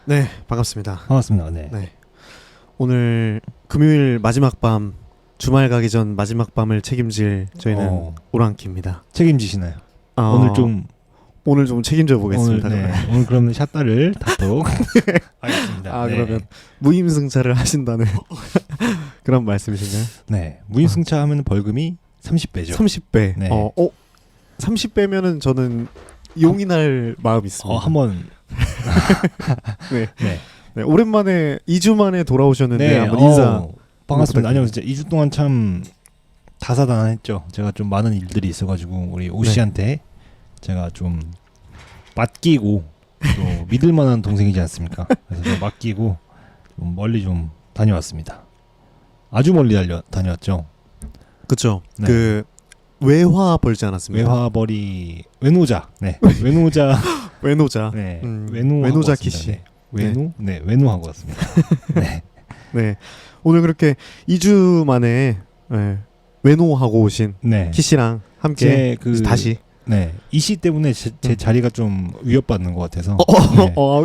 네, 반갑습니다. 반갑습니다. 네. 네, 오늘 금요일 마지막 밤, 주말 가기 전 마지막 밤을 책임질 저희는 오랑키입니다. 책임지시나요? 오늘 좀 책임져 보겠습니다. 오늘 그러면 샷다를 닫도록 하겠습니다. 그러면 무임승차를 하신다는 그런 말씀이신가요? 네, 무임승차하면 벌금이 30배죠. 30배. 네. 30배면은 저는 용인할 마음이 있습니다. 한번 네. 네, 오랜만에 2주 만에 돌아오셨는데 한번 인사. 반갑습니다. 아니요, 진짜 2주 동안 참 다사다난했죠. 제가 좀 많은 일들이 있어가지고 우리 오 씨한테 제가 좀 맡기고 또 믿을만한 동생이지 않습니까? 그래서 좀 맡기고 좀 멀리 좀 다녀왔습니다. 아주 멀리 다녀왔죠. 그렇죠. 네. 그 외화 벌지 않았습니까? 외노자. 네. 외노자. 외노자. 네. 외노자 키씨. 외노하고 왔습니다. 네. 네. 오늘 그렇게 2주 만에 외노하고 오신 키씨랑 함께 다시 이씨 때문에 제 자리가 좀 위협받는 것 같아서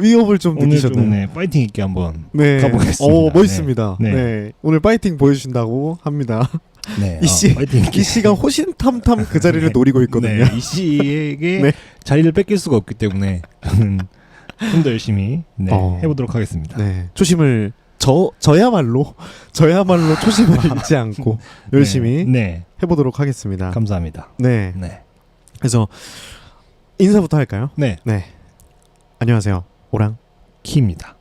위협을 좀 느끼셨네요. 오늘 좀 파이팅 있게 한번 가보겠습니다. 멋있습니다. 네. 오늘 파이팅 보여주신다고 합니다. 네, 이씨가 호신탐탐 그 자리를 노리고 있거든요. 네, 이씨에게 자리를 뺏길 수가 없기 때문에 저는 좀 더 열심히 해보도록 하겠습니다. 네, 초심을 저야말로 초심을 잃지 않고 열심히 해보도록 하겠습니다. 감사합니다. 네. 그래서 인사부터 할까요? 네. 안녕하세요. 오랑 키입니다.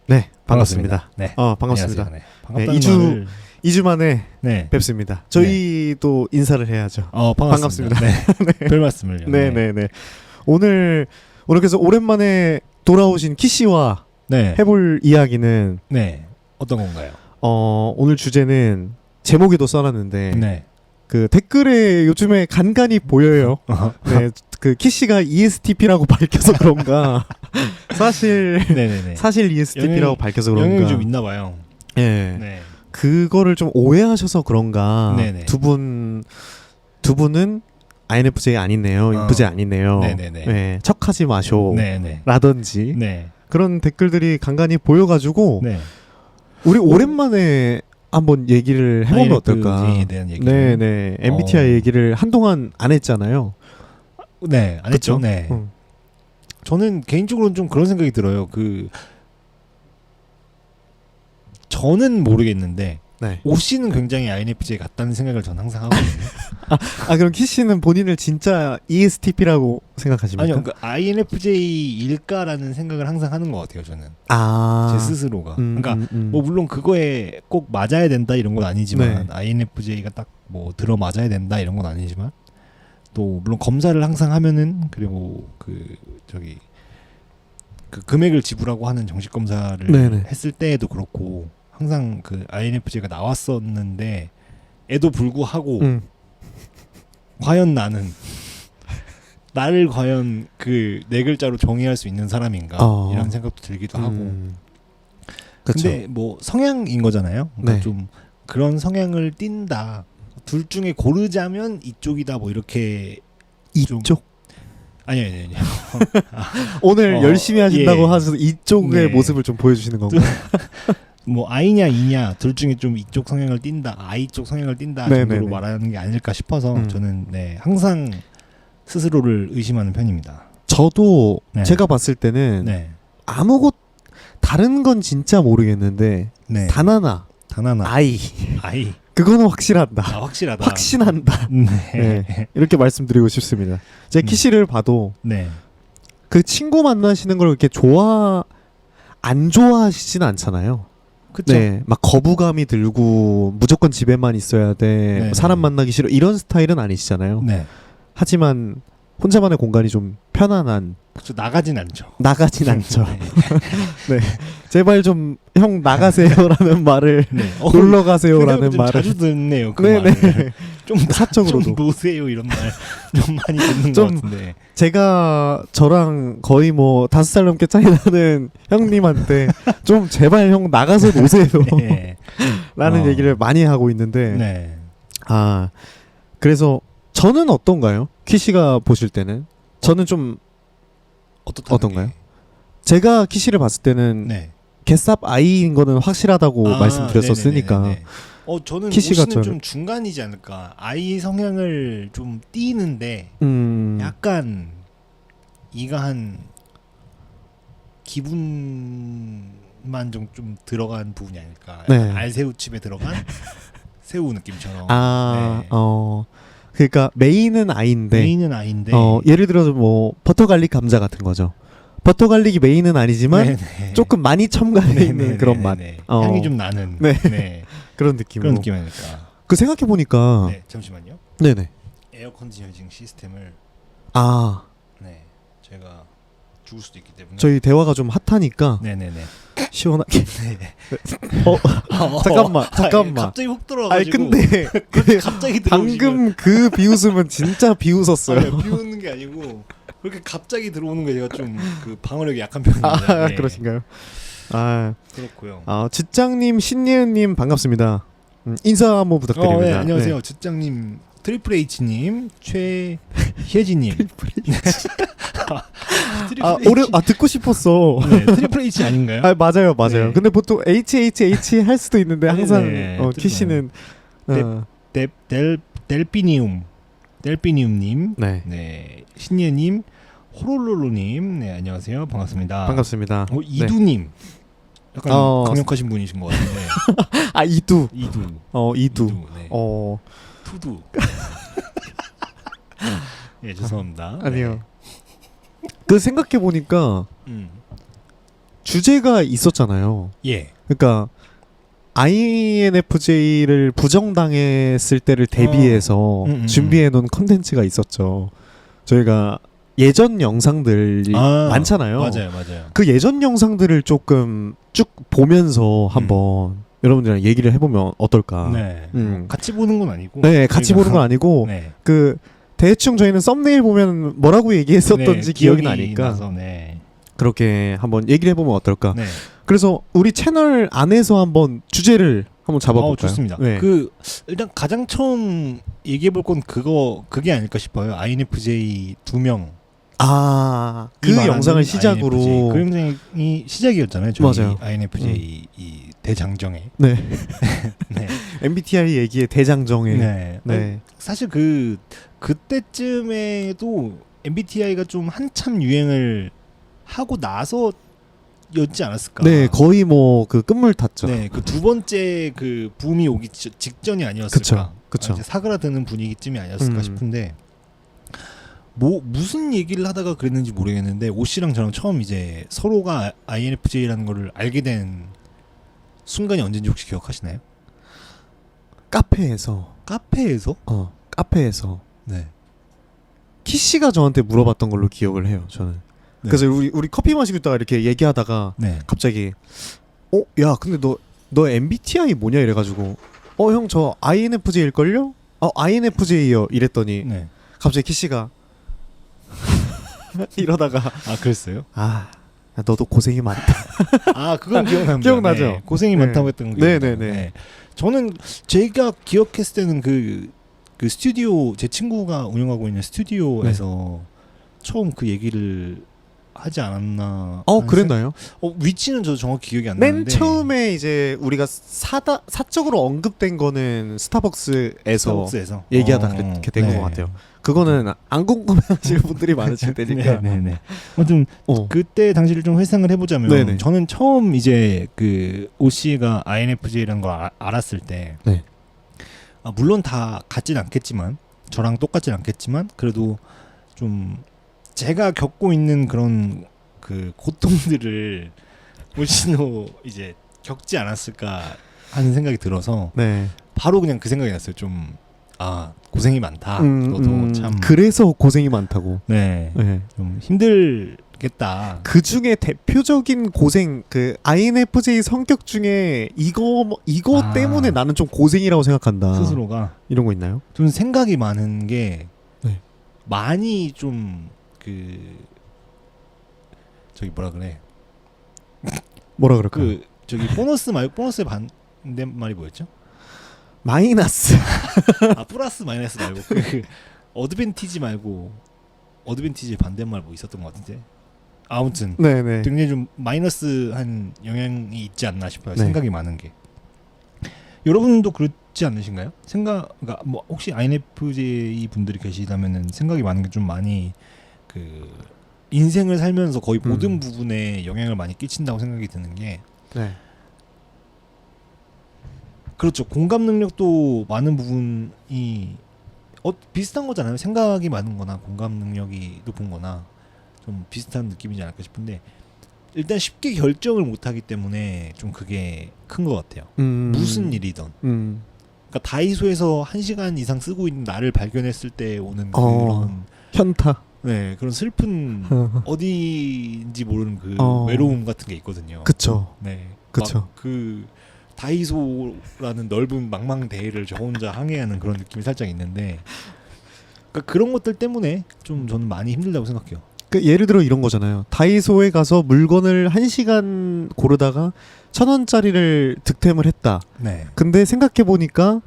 네, 반갑습니다. 네. 반갑습니다. 반갑다는 2주 만에 뵙습니다. 저희도 인사를 해야죠. 반갑습니다. 네. 별 말씀을요. 네. 오늘 그래서 오랜만에 돌아오신 키씨와 해볼 이야기는 어떤 건가요? 오늘 주제는 제목에도 써놨는데 그 댓글에 요즘에 간간히 보여요. 네, 그 키씨가 ESTP라고 밝혀서 그런가 사실 ESTP라고 밝혀서 그런가 영향이 좀 있나 봐요. 네. 그거를 좀 오해하셔서 그런가 두 분은 INFJ 아니네요. INFJ 아니네요. 네, 척하지 마쇼 라든지 그런 댓글들이 간간히 보여가지고 우리 오랜만에 한번 얘기를 해보면 어떨까? 네. MBTI 얘기를 한동안 안 했잖아요. 네, 안 했죠. 네. 저는 개인적으로는 좀 그런 생각이 들어요. 저는 모르겠는데 오 씨는 굉장히 INFJ 같다는 생각을 저는 항상 하거든요. 그럼 키씨는 본인을 진짜 ESTP라고 생각하십니까? 아니요, INFJ일까라는 생각을 항상 하는 것 같아요. 저는 제 스스로가. 뭐 물론 그거에 꼭 맞아야 된다 이런 건 아니지만 INFJ가 딱 뭐 들어 맞아야 된다 이런 건 아니지만 또 물론 검사를 항상 하면은 그리고 그 금액을 지불하고 하는 정식 검사를 했을 때에도 그렇고 항상 그 INFJ가 나왔었는데 에도 불구하고 과연 나를 과연 그 네 글자로 정의할 수 있는 사람인가 이런 생각도 들기도 하고. 근데 뭐 성향인 거잖아요. 그러니까 좀 그런 성향을 띈다. 둘 중에 고르자면 이쪽이다. 뭐 이렇게 이쪽? 아니요. 오늘 열심히 하신다고 하셔서 이쪽의 모습을 좀 보여주시는 건가요? 뭐 I냐 E냐 둘 중에 좀 이쪽 성향을 띈다, I 쪽 성향을 띈다 정도로 말하는 게 아닐까 싶어서 저는 항상 스스로를 의심하는 편입니다. 저도 제가 봤을 때는 다른 건 진짜 모르겠는데 단 하나 I 그거는 확실하다. 확신한다. 이렇게 말씀드리고 싶습니다. 제 키씨를 봐도 그 친구 만나시는 걸 그렇게 안 좋아하시진 않잖아요. 그쵸? 막 거부감이 들고 무조건 집에만 있어야 돼. 사람 만나기 싫어. 이런 스타일은 아니시잖아요. 하지만 혼자만의 공간이 좀 편안한. 그렇죠. 나가진 않죠. 네. 제발 좀 형 나가세요라는 말을 놀러 가세요라는 말을 자주 듣네요. 그 말을. 좀 사적으로도 좀 노세요 이런 말 좀 많이 듣는 것 같은데. 제가 저랑 거의 뭐 5살 넘게 차이 나는 형님한테 좀 제발 형 나가서 노세요 라는 얘기를 많이 하고 있는데 그래서 저는 어떤가요? 키씨가 보실 때는 저는 좀 어떤가요? 제가 키시를 봤을 때는 네. 개쌉 아이인 거는 확실하다고 말씀드렸었으니까. 네네네네. 저는 키시가 오씨는 좀 중간이지 않을까. 아이 성향을 좀 띠는데 약간 이가 한 기분만 좀 들어간 부분이 아닐까. 네. 알새우칩에 들어간 새우 느낌처럼. 아, 네. 그러니까 메인은 아이인데, 메인은 아이인데, 예를 들어서 뭐 버터 갈릭 감자 같은 거죠. 버터 갈릭이 메인은 아니지만 네네. 조금 많이 첨가해 있는 네네네네. 그런 맛. 향이 좀 나는 네. 네. 그런 느낌으로. 그런 느낌이니까. 그 생각해 보니까, 네, 잠시만요. 네네. 에어 컨디셔닝 시스템을 아, 네, 제가 죽을 수도 있기 때문에. 저희 대화가 좀 핫하니까 네네네. 시원하게. 네. 잠깐만. 갑자기 훅 아니 들어가지고. 근데 갑자기 방금 그 비웃음은 진짜 비웃었어요. 비웃는 게 아니고 그렇게 갑자기 들어오는 게 제가 좀 그 방어력이 약한 편입니다. 아, 네. 그러신가요? 아, 그렇고요. 지장님, 신예은님 반갑습니다. 인사 한번 부탁드립니다. 네, 안녕하세요, 주장님, 트리플 H님, 최혜진님. 듣고 싶었어. 네, 트리플 H 아닌가요? 맞아요. 네. 근데 보통 HHH 할 수도 있는데 항상 네, 키씨는 델피니움님, 네. 네, 신예님, 호롤롤로님, 네, 안녕하세요, 반갑습니다. 반갑습니다. 이두님, 약간 강력하신 분이신 것 같은데. 이두. 이두. 네. 투두. 예, 죄송합니다. 아니요. 네. 그 생각해 보니까 주제가 있었잖아요. 예. 그러니까 INFJ를 부정당했을 때를 대비해서 준비해 놓은 컨텐츠가 있었죠. 저희가 예전 영상들이 많잖아요. 맞아요. 그 예전 영상들을 조금 쭉 보면서 한번 여러분들이랑 얘기를 해보면 어떨까. 네. 같이 보는 건 아니고. 네, 같이 보는 건 아니고. 네. 대충 저희는 썸네일 보면 뭐라고 얘기했었던지 기억이 나니까. 나서, 네. 그렇게 한번 얘기를 해보면 어떨까. 네. 그래서 우리 채널 안에서 한번 주제를 한번 잡아볼까요? 좋습니다. 네. 일단 가장 처음 얘기해볼 건 그게 아닐까 싶어요. INFJ 2명. 그 영상을 시작으로. INFJ. 그 영상이 시작이었잖아요. 저희 맞아요. INFJ 이 대장정에. 네. 네. MBTI 얘기의 대장정에. 네. 네. 사실 그때쯤에도 MBTI가 좀 한참 유행을 하고 나서였지 않았을까. 네, 거의 뭐 그 끝물 탔죠. 네, 그 두 번째 그 붐이 오기 직전이 아니었을까. 그쵸. 이제 사그라드는 분위기쯤이 아니었을까 싶은데. 무슨 얘기를 하다가 그랬는지 모르겠는데 오 씨랑 저랑 처음 이제 서로가 INFJ라는 거를 알게 된 순간이 언제인지 혹시 기억하시나요? 카페에서. 카페에서. 네. 키씨가 저한테 물어봤던 걸로 기억을 해요. 저는. 네. 그래서 우리 커피 마시고 있다가 이렇게 얘기하다가 네. 갑자기 야 근데 너 MBTI 뭐냐 이래가지고 형 저 INFJ일걸요? INFJ요 이랬더니 네. 갑자기 키씨가 이러다가 그랬어요? 야, 너도 고생이 많다. 그건 기억납니다. 기억나죠? 네. 고생이 많다고 했던 게. 네네네. 저는 제가 기억했을 때는 그 스튜디오, 제 친구가 운영하고 있는 스튜디오에서 처음 그 얘기를 하지 않았나. 그랬나요? 위치는 저도 정확히 기억이 안 맨 나는데. 처음에 이제 우리가 사적으로 언급된 거는 스타벅스에서 얘기하다 그렇게 된 것 같아요. 그거는 안 궁금해하시는 분들이 많으실 테니까. 네네네. 아무튼 그때 당시를 좀 회상을 해보자면, 네네. 저는 처음 이제 그 오씨가 INFJ라는 걸 알았을 때, 네. 물론 다 같진 않겠지만, 저랑 똑같진 않겠지만, 그래도 좀 제가 겪고 있는 그런 그 고통들을 오씨도 이제 겪지 않았을까 하는 생각이 들어서, 네. 바로 그냥 그 생각이 났어요. 좀 고생이 많다. 너도 참. 그래서 고생이 많다고. 네. 좀 힘들겠다. 그 중에 대표적인 고생, 그 INFJ 성격 중에 이거 때문에 나는 좀 고생이라고 생각한다. 스스로가. 이런 거 있나요? 좀 생각이 많은 게 많이 좀 저기 뭐라 그래? 뭐라 그럴까요? 저기 보너스 말고 보너스의 반대말이 뭐였죠? 마이너스. 플러스 마이너스 말고 어드밴티지 말고 어드밴티지의 반대말 뭐 있었던 것 같은데. 아무튼 네네. 굉장히 좀 마이너스한 영향이 있지 않나 싶어요. 네. 생각이 많은 게. 여러분도 그렇지 않으신가요? 그러니까 뭐 혹시 INFJ 분들이 계시다면은 생각이 많은 게 좀 많이 그 인생을 살면서 거의 모든 부분에 영향을 많이 끼친다고 생각이 드는 게 네. 그렇죠. 공감 능력도 많은 부분이 비슷한 거잖아요. 생각이 많은 거나 공감 능력이 높은 거나 좀 비슷한 느낌이지 않을까 싶은데 일단 쉽게 결정을 못 하기 때문에 좀 그게 큰 것 같아요. 무슨 일이든. 그러니까 다이소에서 1시간 이상 쓰고 있는 나를 발견했을 때 오는 그런 현타. 네, 그런 슬픈 어디인지 모르는 그 외로움 같은 게 있거든요. 그쵸. 네. 그쵸. 그 다이소라는 넓은 망망대해를 저 혼자 항해하는 그런 느낌이 살짝 있는데 그러니까 그런 것들 때문에 좀 저는 많이 힘들다고 생각해요. 그 예를 들어 이런 거잖아요. 다이소에 가서 물건을 1시간 고르다가 1,000원짜리를 득템을 했다. 네. 근데 생각해 보니까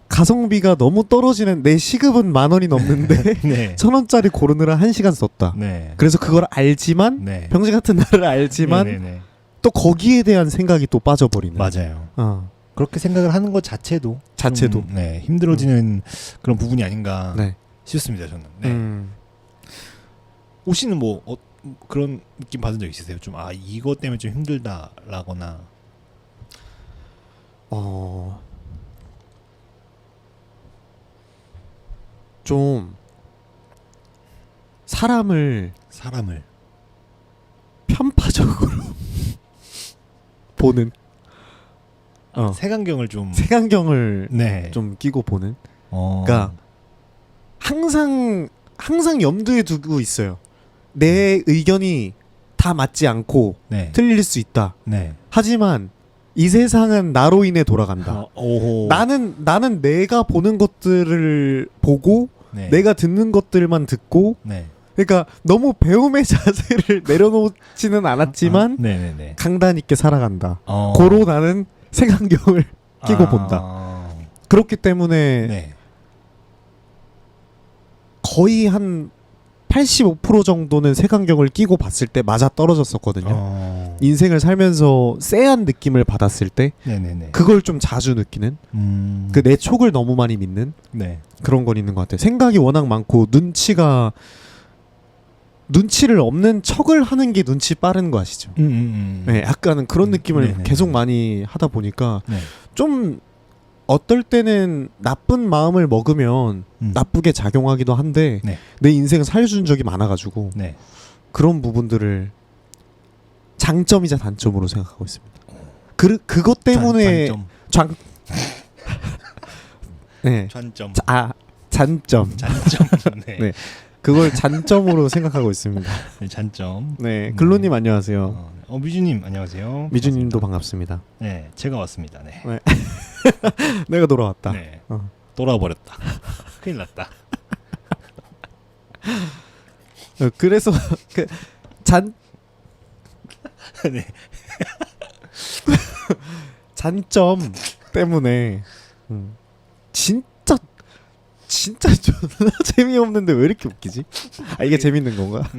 가성비가 너무 떨어지는 내 시급은 10,000원이 넘는데 네. 1,000원짜리 고르느라 1시간 썼다. 네. 그래서 그걸 알지만 네. 병신 같은 나를 알지만 네네네. 또 거기에 대한 생각이 또 빠져버리는. 맞아요. 어. 그렇게 생각을 하는 것 자체도 좀, 네, 힘들어지는 그런 부분이 아닌가 네. 싶습니다. 저는. 네. 오씨는 뭐 그런 느낌 받은 적 있으세요? 좀 이거 때문에 좀 힘들다라거나. 좀 사람을 편파적으로 보는 색안경을 좀 색안경을 네. 좀 끼고 보는. 그러니까 항상 염두에 두고 있어요. 내 의견이 다 맞지 않고 네. 틀릴 수 있다. 네. 하지만 이 세상은 나로 인해 돌아간다. 나는 내가 보는 것들을 보고 네. 내가 듣는 것들만 듣고 네. 그러니까 너무 배움의 자세를 내려놓지는 않았지만 네네네. 강단 있게 살아간다. 고로 나는 색안경을 끼고 본다. 그렇기 때문에 네. 거의 한 85% 정도는 색안경을 끼고 봤을 때 맞아 떨어졌었거든요. 인생을 살면서 쎄한 느낌을 받았을 때 네네네. 그걸 좀 자주 느끼는 그 내 촉을 너무 많이 믿는 네. 그런 건 있는 것 같아요. 생각이 워낙 많고 눈치를 없는 척을 하는 게 눈치 빠른 거 아시죠? 네, 약간은 그런 느낌을 네네네. 계속 많이 하다 보니까 네. 좀 어떨 때는 나쁜 마음을 먹으면 나쁘게 작용하기도 한데 네. 내 인생을 살려준 적이 많아가지고 네. 그런 부분들을 장점이자 단점으로 생각하고 있습니다. 그것 때문에 네. 잔점. 잔점. 네. 네. 그걸 잔점으로 생각하고 있습니다. 네, 잔점. 네, 글로님 안녕하세요. 미주님 안녕하세요. 미주님도 반갑습니다. 네, 제가 왔습니다. 네. 네. 내가 돌아왔다. 네. 돌아버렸다. 큰일 났다. 그래서 네. 잔점 때문에 진짜 존나 재미없는데 왜 이렇게 웃기지? 이게 재밌는 건가?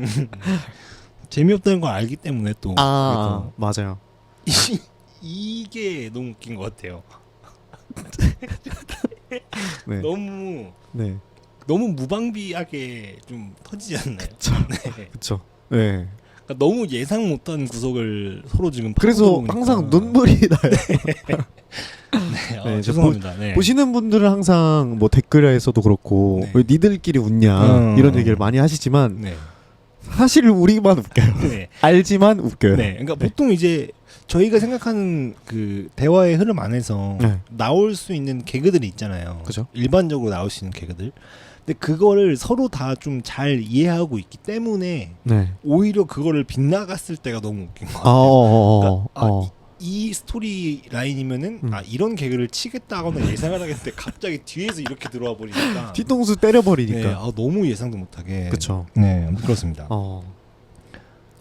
재미없다는 걸 알기 때문에 또 맞아요. 이게 너무 웃긴 것 같아요. 네. 너무 무방비하게 좀 터지지 않나요? 그렇죠. 네. 그러니까 너무 예상 못한 구석을 서로 지금 그래서 항상 눈물이 나요. 네, 죄송합니다. 네. 보시는 분들은 항상 뭐 댓글에서도 그렇고 네. 왜 니들끼리 웃냐 이런 얘기를 많이 하시지만 네. 사실 우리만 웃겨요. 네. 알지만 웃겨요. 네. 그러니까 보통 이제 저희가 생각하는 그 대화의 흐름 안에서 나올 수 있는 개그들이 있잖아요. 그죠? 일반적으로 나올 수 있는 개그들. 근데 그거를 서로 다 좀 잘 이해하고 있기 때문에 오히려 그거를 빗나갔을 때가 너무 웃긴 것 같아요. 그러니까 이 스토리 라인이면은 이런 개그를 치겠다거나 예상을 하겠는데 갑자기 뒤에서 이렇게 들어와 버리니까 뒤통수 때려버리니까. 네, 너무 예상도 못하게. 그렇죠. 네, 그렇습니다.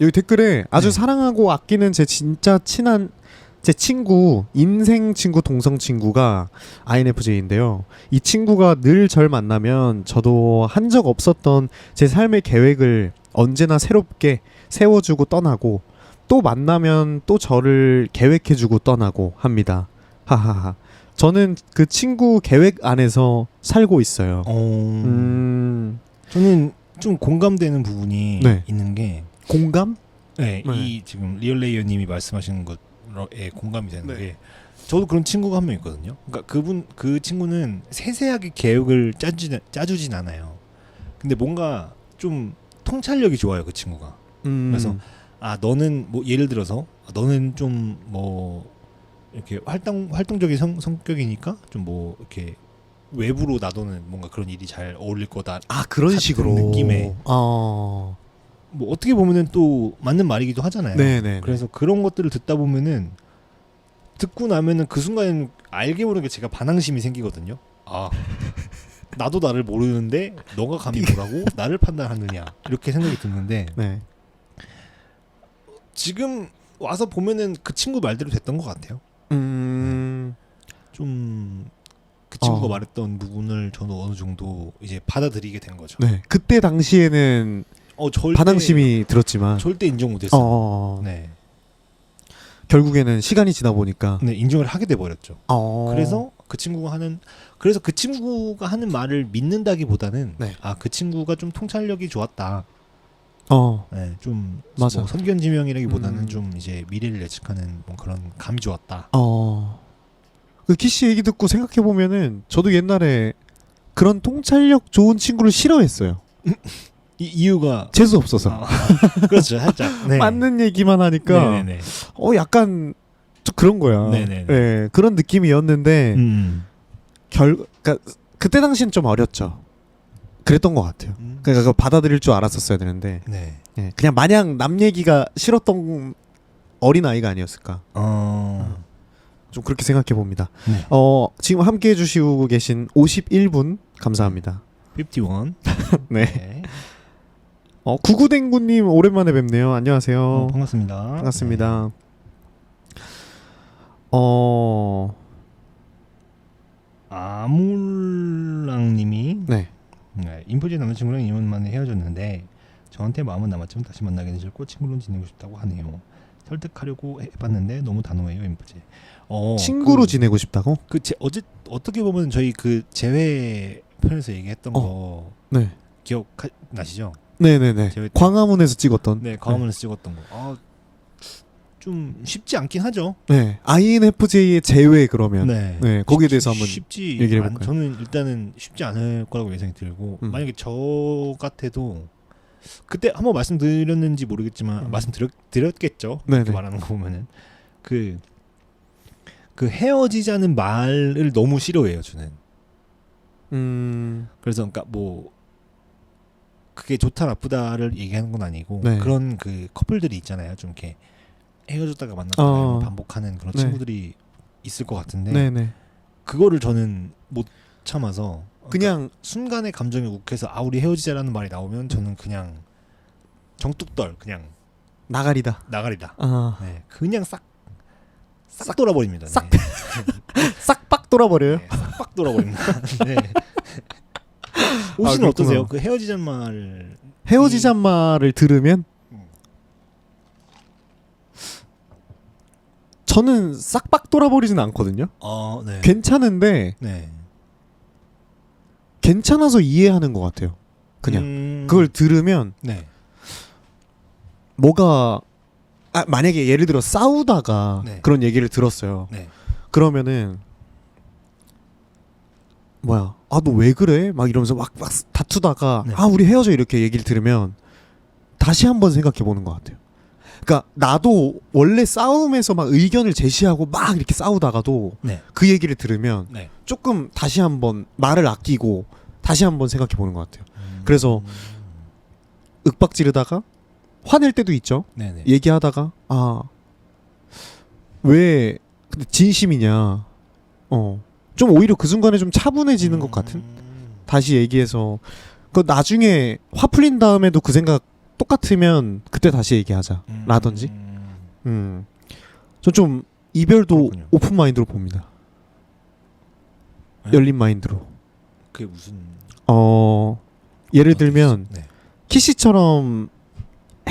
여기 댓글에 아주 사랑하고 아끼는 제 진짜 친한 제 친구, 인생 친구, 동성 친구가 INFJ인데요. 이 친구가 늘 절 만나면 저도 한 적 없었던 제 삶의 계획을 언제나 새롭게 세워주고 떠나고 또 만나면 또 저를 계획해주고 떠나고 합니다. 하하하. 저는 그 친구 계획 안에서 살고 있어요. 저는 좀 공감되는 부분이 네. 있는 게 공감? 네, 네. 이 지금 리얼레이어님이 말씀하시는 것에 공감이 되는 네. 게 저도 그런 친구가 한 명 있거든요. 그러니까 그 친구는 세세하게 계획을 짜주진 않아요. 근데 뭔가 좀 통찰력이 좋아요, 그 친구가. 그래서 너는 뭐 예를 들어서 너는 좀 뭐 이렇게 활동적인 성격이니까 좀 뭐 이렇게 외부로 놔두는 뭔가 그런 일이 잘 어울릴 거다. 그런 식으로 느낌의. 뭐 어떻게 보면은 또 맞는 말이기도 하잖아요. 네네. 그래서 그런 것들을 듣다 보면은 듣고 나면은 그 순간에는 알게 모르게 제가 반항심이 생기거든요. 나도 나를 모르는데 너가 감히 뭐라고 나를 판단하느냐 이렇게 생각이 드는데 네. 지금 와서 보면은 그 친구 말대로 됐던 것 같아요. 좀 그 친구가 말했던 부분을 저는 어느 정도 이제 받아들이게 된 거죠. 네. 그때 당시에는 반항심이 들었지만 절대 인정 못했어요. 네. 결국에는 시간이 지나 보니까 네, 인정을 하게 돼 버렸죠. 그래서 그 친구가 하는 말을 믿는다기보다는 네. 그 친구가 좀 통찰력이 좋았다. 네, 좀 맞아. 뭐 선견지명이라기보다는 좀 이제 미래를 예측하는 뭐 그런 감이 좋았다. 그 키씨 얘기 듣고 생각해 보면은 저도 옛날에 그런 통찰력 좋은 친구를 싫어했어요. 이유가 재수 없어서. 그렇죠, 살짝. 네. 맞는 얘기만 하니까. 네네네. 약간 좀 그런 거야. 네네네. 네, 그런 느낌이었는데 그러니까 그때 당시엔 좀 어렸죠. 그랬던 것 같아요. 그러니까 그거 받아들일 줄 알았었어야 되는데. 네. 네, 그냥 마냥 남 얘기가 싫었던 어린 아이가 아니었을까. 좀 그렇게 생각해 봅니다. 네. 지금 함께 해주시고 계신 51분 감사합니다. 51. 네. 네. 구구댕구님 오랜만에 뵙네요. 안녕하세요. 반갑습니다. 반갑습니다. 아몰랑님이 네. 인포지의 남자친구랑 2년 만에 헤어졌는데 저한테 마음은 남았지만 다시 만나게 되셨고 친구로 지내고 싶다고 하네요. 설득하려고 해봤는데 너무 단호해요, 인포지. 친구로 지내고 싶다고? 어떻게 보면 저희 그 재회 편에서 얘기했던 거 네. 기억나시죠? 네네네. 광화문에서 찍었던. 네, 광화문에서 찍었던 거. 좀 쉽지 않긴 하죠. 네, INFJ의 제외 그러면. 네, 거기에 대해서 한번 쉽지 얘기해 볼까요? 저는 일단은 쉽지 않을 거라고 예상이 들고 만약에 저 같아도 그때 한번 말씀드렸는지 모르겠지만 말씀드렸겠죠. 이렇게 말하는 거 보면은 그 헤어지자는 말을 너무 싫어해요, 저는. 그래서 그러니까 뭐 그게 좋다 나쁘다를 얘기하는 건 아니고 그런 그 커플들이 있잖아요, 좀 이렇게. 헤어졌다가 만났다가 반복하는 그런 친구들이 있을 것 같은데 그거를 저는 못 참아서 그냥 순간의 감정이 욱해서 우리 헤어지자라는 말이 나오면 저는 그냥 정뚝떨 그냥 나가리다. 네, 그냥 싹 돌아버립니다. 싹박 돌아버려요? 네, 싹박 돌아버립니다. 네. 혹시는 어떠세요? 그 헤어지자는 말을 들으면 저는 싹박 돌아버리지는 않거든요. 네. 괜찮은데 괜찮아서 이해하는 것 같아요. 그냥 그걸 들으면 뭐가 만약에 예를 들어 싸우다가 그런 얘기를 들었어요. 그러면은 너 왜 그래? 막 이러면서 막 다투다가 우리 헤어져 이렇게 얘기를 들으면 다시 한번 생각해 보는 것 같아요. 그러니까 나도 원래 싸움에서 막 의견을 제시하고 막 이렇게 싸우다가도 그 얘기를 들으면 조금 다시 한번 말을 아끼고 다시 한번 생각해 보는 것 같아요. 그래서 윽박지르다가 화낼 때도 있죠. 얘기하다가 왜 근데 진심이냐. 좀 오히려 그 순간에 좀 차분해지는 것 같은. 다시 얘기해서 그 나중에 화 풀린 다음에도 그 생각 똑같으면 그때 다시 얘기하자 라든지. 저 좀 이별도 그렇군요. 오픈 마인드로 봅니다. 열린 마인드로. 그게 무슨 예를 들면 키씨처럼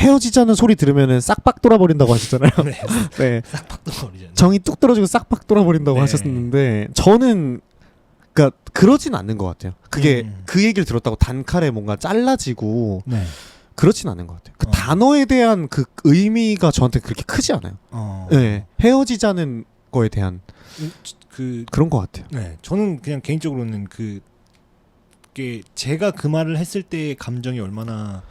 헤어지자는 소리 들으면은 싹박 돌아버린다고 하셨잖아요. 네. 네. 싹박 돌아버리잖아요. 정이 뚝 떨어지고 싹박 돌아버린다고 네. 하셨는데 저는 그러니까 그러진 않는 것 같아요. 그게 그 얘기를 들었다고 단칼에 뭔가 잘라지고 네. 그렇진 않은 것 같아요. 그 단어에 대한 그 의미가 저한테 그렇게 크지 않아요. 네. 헤어지자는 거에 대한 그런 것 같아요. 네. 저는 그냥 개인적으로는 그게 제가 그 말을 했을 때의 감정이 얼마나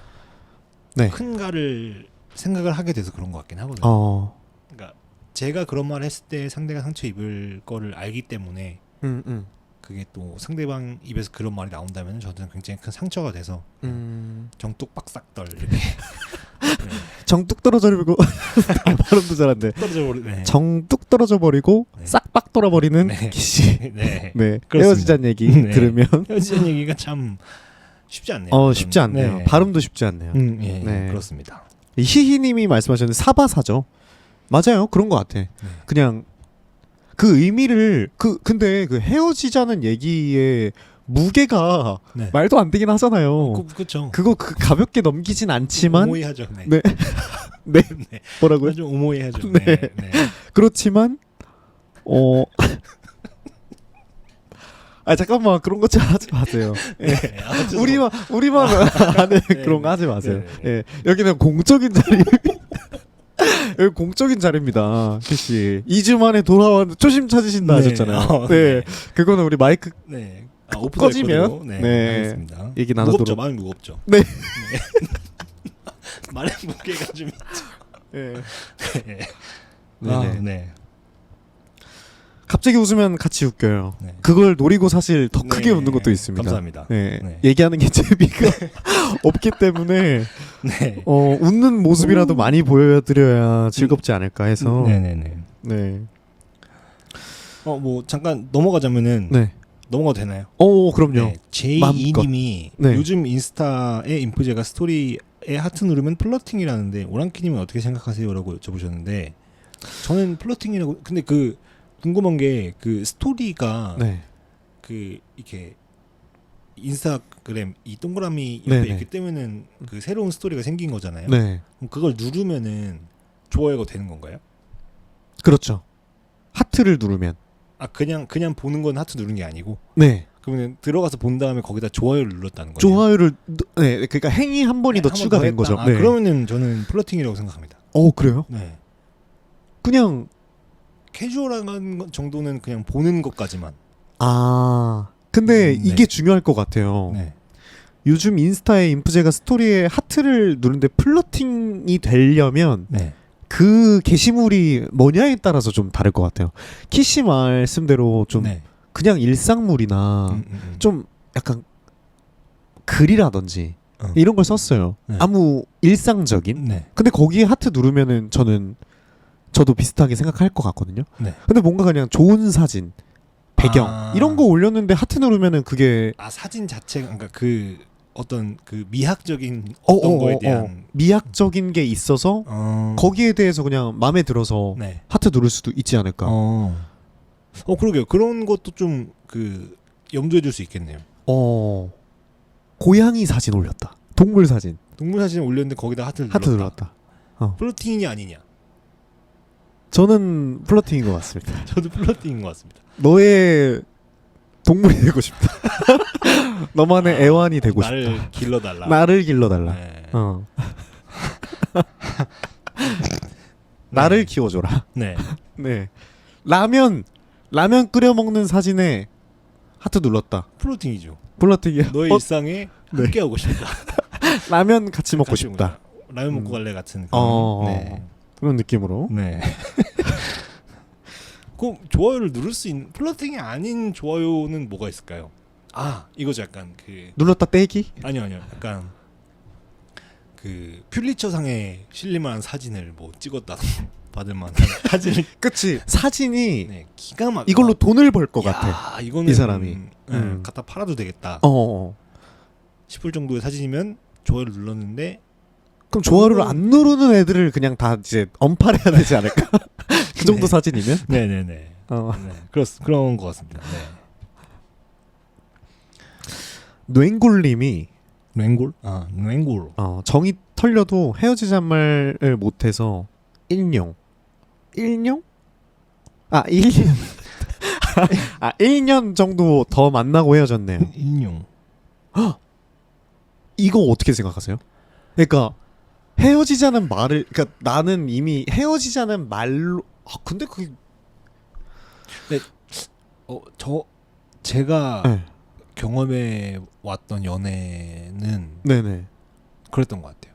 네. 큰가를 생각을 하게 돼서 그런 것 같긴 하거든요. 그러니까 제가 그런 말을 했을 때 상대가 상처 입을 거를 알기 때문에 그게 또 상대방 입에서 그런 말이 나온다면 저는 굉장히 큰 상처가 돼서 정뚝 빡싹떨 이렇게 네. 정뚝 떨어져 버리고 발음도 잘한데 네. 정뚝 떨어져 버리고 네. 싹박 돌아버리는 네. 기씨. 네. 네. 그렇습니다. 헤어지자는 얘기 네. 들으면 헤어지자는 얘기가 참 쉽지 않네요. 쉽지 않네요. 네. 발음도 쉽지 않네요. 예, 네. 그렇습니다. 희희님이 말씀하셨는데 사바사죠. 맞아요. 그런 것 같아. 그냥 그 의미를 근데 그 헤어지자는 얘기의 무게가 네. 말도 안 되긴 하잖아요. 그렇죠. 그거 가볍게 넘기진 않지만 오모이하죠. 네. 네. 네. 네. 뭐라고요? 좀 오모이하죠. 네. 네. 네. 그렇지만 잠깐만 그런 것 좀 하지 마세요. 네. 우리만 하는 네. 그런 거 하지 마세요. 네. 예. 여기는 공적인 자리. 여기 공적인 자리입니다, 씨. 2주 만에 돌아왔는데 초심 찾으신다 하셨잖아요. 네. 그거는 우리 마이크 네. 꺼지면 네. 알겠습니다. 얘기 무겁죠. 나누도록. 마음이 무겁죠. 네. 말의 무게가 좀 있죠. 네. 네. 네. 갑자기 웃으면 같이 웃겨요. 네. 그걸 노리고 사실 더 크게 네. 웃는 것도 있습니다. 감사합니다. 네. 네. 얘기하는 게 재미가 없기 때문에 네. 웃는 모습이라도 많이 보여드려야 즐겁지 않을까 해서. 네네네. 네. 뭐 잠깐 넘어가자면은 네. 넘어가도 되나요? 그럼요. 네. 제2님이 네. 요즘 인스타에 인프제가 스토리에 하트 누르면 플러팅이라는데 오랑키님은 어떻게 생각하세요?라고 여쭤보셨는데 저는 플러팅이라고 근데 궁금한 게 스토리가 네. 이렇게 인스타그램 이 동그라미 옆에 네네. 있기 때문에 새로운 스토리가 생긴 거잖아요. 네. 그럼 그걸 누르면은 좋아요가 되는 건가요? 그렇죠. 하트를 누르면. 그냥 보는 건 하트 누른 게 아니고. 네. 그러면 들어가서 본 다음에 거기다 좋아요를 눌렀다는 거예요. 좋아요를 네, 그러니까 행위 한 번이 더 한번 추가된 더 했다. 거죠. 네. 그러면은 저는 플러팅이라고 생각합니다. 그래요? 네. 그냥 캐주얼한 것 정도는 그냥 보는 것까지만. 근데 네. 이게 중요할 것 같아요. 네. 요즘 인스타에 인프제가 스토리에 하트를 누르는데 플러팅이 되려면 네. 그 게시물이 뭐냐에 따라서 좀 다를 것 같아요. 키씨 말씀대로 좀 네. 그냥 일상물이나 좀 약간 글이라든지 이런 걸 썼어요. 네. 아무 일상적인. 네. 근데 거기에 하트 누르면은 저도 비슷하게 생각할 것 같거든요. 네. 근데 뭔가 그냥 좋은 사진, 배경 이런 거 올렸는데 하트 누르면은 그게 사진 자체가 그러니까 어떤 미학적인 어떤 거에 대한 미학적인 게 있어서 거기에 대해서 그냥 마음에 들어서 네. 하트 누를 수도 있지 않을까. 그러게요. 그런 것도 좀 염두에 둘 수 있겠네요. 고양이 사진 올렸다. 동물 사진. 동물 사진 올렸는데 거기다 하트를 하트 눌렀다. 눌렀다. 플러팅이 아니냐? 저는 플러팅인 것 같습니다. 저도 플러팅인 것 같습니다. 너의 동물이 되고 싶다. 너만의 애완이 되고 싶다. 나를 길러달라. 나를 길러달라. 네. 나를 키워줘라. 네. 네. 라면 끓여 먹는 사진에 하트 눌렀다. 플러팅이죠. 플러팅이야. 너의 일상에 함께하고 싶다. 라면 같이 먹고 싶다. 라면 먹고 갈래 같은 그런. 네. 그런 느낌으로. 네. 그럼 좋아요를 누를 수 있는 플러팅이 아닌 좋아요는 뭐가 있을까요? 이거죠. 약간 눌렀다 떼기? 아니요. 약간 퓰리처상에 실릴만한 사진을 찍었다 받을 만한 사진을 그치. 사진이 기가 막 이걸로 돈을 벌 것 같아. 이거는 이 사람이. 갖다 팔아도 되겠다. 10불 정도의 사진이면 좋아요를 눌렀는데 그럼 좋아요를 안 누르는 애들을 그냥 다 이제 언팔해야 되지 않을까? 그 정도 사진이면? 네네네. 네. 그런 것 같습니다. 네. 뇌골님이 뇌골? 뇌골. 정이 털려도 헤어지자는 말을 못해서 1년 아 1년 아 1년 정도 더 만나고 헤어졌네요. 1년. 이거 어떻게 생각하세요? 그러니까 헤어지자는 말을 그러니까 나는 이미 헤어지자는 말로 근데 그게 제가 네. 경험해 왔던 연애는 네네 그랬던 것 같아요.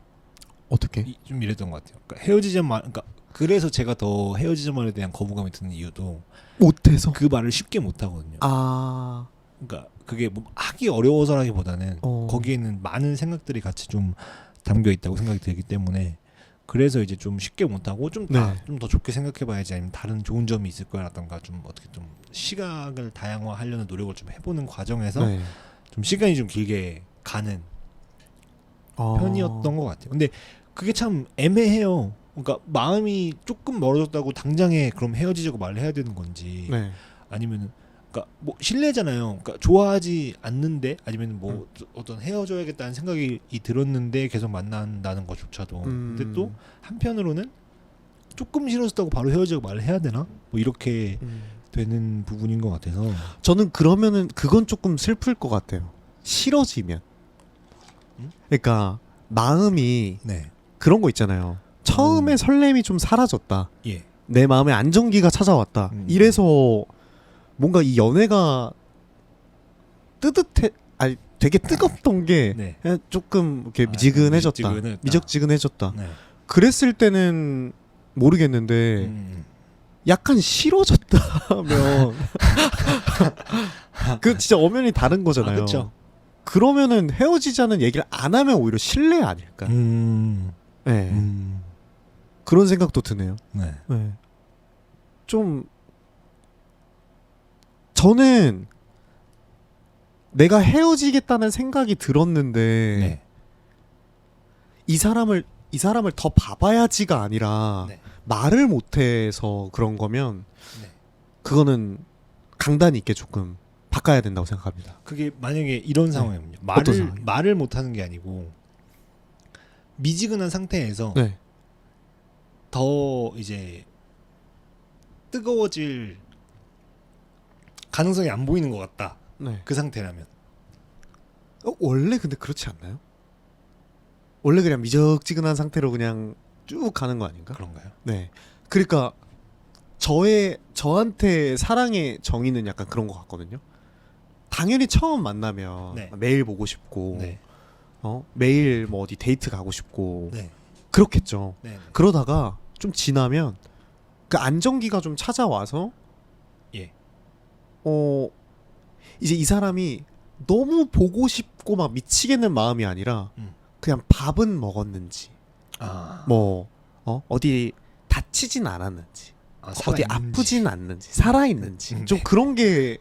어떻게? 좀 이랬던 것 같아요. 그러니까 헤어지자 말, 그러니까 그래서 제가 더 헤어지자 말에 대한 거부감이 드는 이유도 못해서 그 말을 쉽게 못 하거든요. 아 그러니까 그게 뭐 하기 어려워서라기보다는 거기에는 많은 생각들이 같이 좀 담겨 있다고 생각이 들기 때문에 그래서 이제 좀 쉽게 못 하고 좀 더 좋게 생각해봐야지 아니면 다른 좋은 점이 있을 거라던가 좀 어떻게 좀 시각을 다양화하려는 노력을 좀 해보는 과정에서 네. 좀 시간이 좀 길게 가는 편이었던 것 같아요. 근데 그게 참 애매해요. 그러니까 마음이 조금 멀어졌다고 당장에 그럼 헤어지자고 말을 해야 되는 건지 네. 아니면은 그러니까 뭐 실례잖아요. 그러니까 좋아하지 않는데 아니면 뭐 어떤 헤어져야겠다는 생각이 들었는데 계속 만난다는 것조차도 근데 또 한편으로는 조금 싫어졌다고 바로 헤어지자고 말을 해야 되나? 뭐 이렇게 되는 부분인 것 같아서 저는 그러면은 그건 조금 슬플 것 같아요. 싫어지면 그러니까 마음이 네. 그런 거 있잖아요. 처음에 설렘이 좀 사라졌다. 예. 내 마음에 안정기가 찾아왔다. 이래서 뭔가 이 연애가 아니 되게 뜨겁던 게 네. 그냥 조금 이렇게 미지근해졌다. 미적지근해졌다. 네. 그랬을 때는 모르겠는데 약간 싫어졌다면 그 진짜 엄연히 다른 거잖아요. 그렇죠. 그러면은 헤어지자는 얘기를 안 하면 오히려 신뢰 아닐까? 네. 그런 생각도 드네요. 네. 네. 좀 저는 내가 헤어지겠다는 생각이 들었는데 네. 이 사람을 더 봐봐야지가 아니라 네. 말을 못해서 그런 거면 네. 그거는 강단 있게 조금 바꿔야 된다고 생각합니다. 그게 만약에 이런 상황이면요. 말을 못 하는 게 아니고 미지근한 상태에서 네. 더 이제 뜨거워질 가능성이 안 보이는 것 같다. 네. 그 상태라면. 원래 근데 그렇지 않나요? 원래 그냥 미적지근한 상태로 그냥 쭉 가는 거 아닌가? 그런가요? 네. 그러니까 저한테 사랑의 정의는 약간 그런 것 같거든요. 당연히 처음 만나면 네. 매일 보고 싶고, 네. 매일 뭐 어디 데이트 가고 싶고, 네. 그렇겠죠. 네. 그러다가 좀 지나면 그 안정기가 좀 찾아와서, 예. 이제 이 사람이 너무 보고 싶고 막 미치겠는 마음이 아니라 그냥 밥은 먹었는지, 뭐 어디 다치진 않았는지, 어디 아프진 않는지, 살아있는지, 좀 그런 게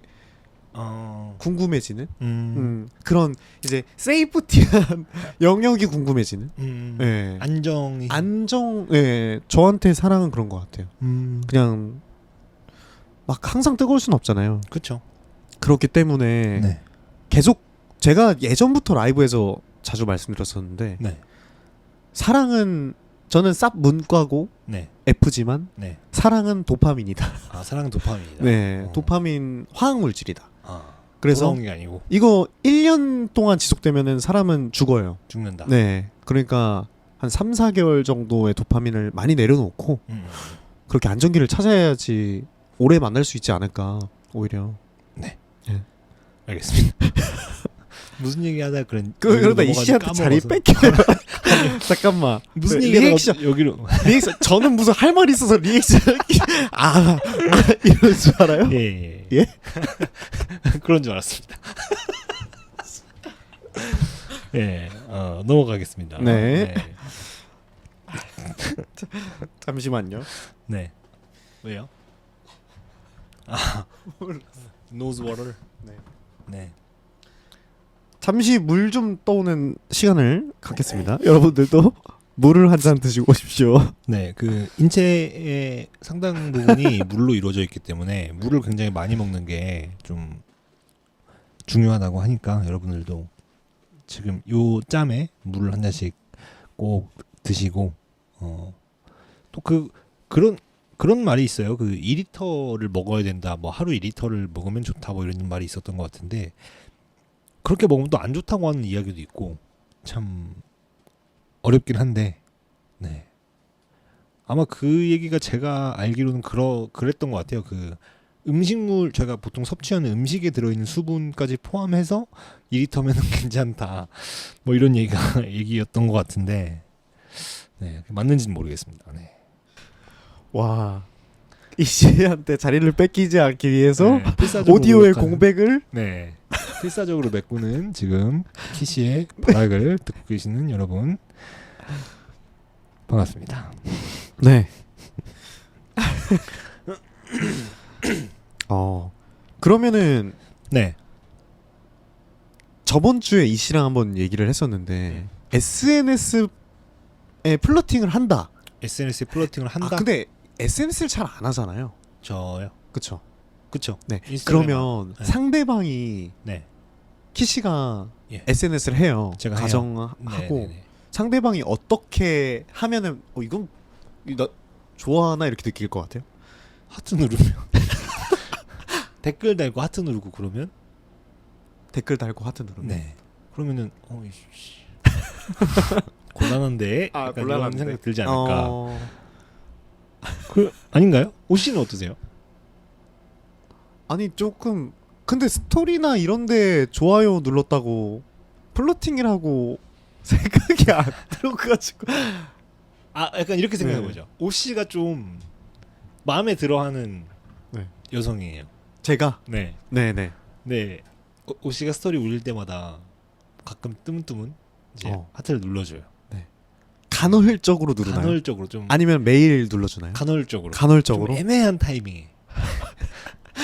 궁금해지는 그런 이제 세이프티한 영역이 궁금해지는. 네. 안정. 네. 저한테 사랑은 그런 것 같아요. 그냥 막 항상 뜨거울 순 없잖아요. 그렇죠. 그렇기 때문에 네. 계속 제가 예전부터 라이브에서 자주 말씀드렸었는데 네. 사랑은 저는 쌉 문과고 네. F지만 네. 사랑은 도파민이다. 사랑은 도파민이다. 네, 도파민 화학 물질이다. 그래서 돌아온 게 아니고 이거 1년 동안 지속되면은 사람은 죽어요. 죽는다. 네, 그러니까 한 3, 4개월 정도의 도파민을 많이 내려놓고 그렇게 안정기를 찾아야지 오래 만날 수 있지 않을까 오히려. 네. 네. 알겠습니다. 무슨 얘기하다 그러다 이씨한테 자리 뺏겨요. 잠깐만. 무슨 리액션 여기로 리액션 저는 무슨 할 말이 있어서 리액션 이럴 줄 알아요? 예. 예? 그런 줄 알았습니다. 예. 넘어가겠습니다. 네. 잠시만요. 네. 왜요? 노즈 워터. 네. 네. 잠시 물 좀 떠오는 시간을 갖겠습니다. 여러분들도 물을 한 잔 드시고 오십시오. 네, 그 인체의 상당 부분이 물로 이루어져 있기 때문에 물을 굉장히 많이 먹는 게 좀 중요하다고 하니까 여러분들도 지금 요 짬에 물을 한 잔씩 꼭 드시고 또 그런 말이 있어요. 그 2리터를 먹어야 된다. 뭐 하루 2리터를 먹으면 좋다. 뭐 이런 말이 있었던 것 같은데 그렇게 먹으면 또 안 좋다고 하는 이야기도 있고 참 어렵긴 한데 네. 아마 그 얘기가 제가 알기로는 그랬던 것 같아요. 그 음식물 저희가 보통 섭취하는 음식에 들어있는 수분까지 포함해서 2리터면 괜찮다. 뭐 이런 얘기였던 것 같은데 네, 맞는지는 모르겠습니다. 네. 와, 이 씨한테 자리를 뺏기지 않기 위해서 네, 필사적으로 오디오의 노력하는, 공백을 네, 필사적으로 메꾸는 지금 키씨의 발악을 듣고 계시는 여러분 반갑습니다. 네. 그러면은 네, 저번 주에 이 씨랑 한번 얘기를 했었는데 SNS에 플러팅을 한다. SNS에 플러팅을 한다. 아, 근데 SNS를 잘 안 하잖아요. 저요. 그쵸? 그쵸. 네. 인스타그램. 그러면 네. 상대방이 네. 키씨가 예. SNS를 해요. 제가 가정하고 네네네. 상대방이 어떻게 하면은 이건 나 좋아하나 이렇게 느낄 것 같아요. 하트 누르면 댓글 달고 하트 누르고 그러면 댓글 달고 하트 누르면. 네. 그러면은 이씨. 곤란한데 아, 약간 이런 곤란한데. 생각 들지 않을까. 그 아닌가요? 오 씨는 어떠세요? 아니 조금 근데 스토리나 이런데 좋아요 눌렀다고 플러팅이라고 생각이 안 들어가지고. 아 약간 이렇게 생각해 네. 보죠. 오 씨가 좀 마음에 들어하는 네. 여성이에요. 제가 네. 네네 네. 오 씨가 스토리 올릴 때마다 가끔 뜨문뜨문 이제 하트를 눌러줘요. 간헐적으로 누르나요? 간헐적으로 좀 아니면 매일 눌러주나요? 간헐적으로. 간헐적으로. 좀 애매한 타이밍에.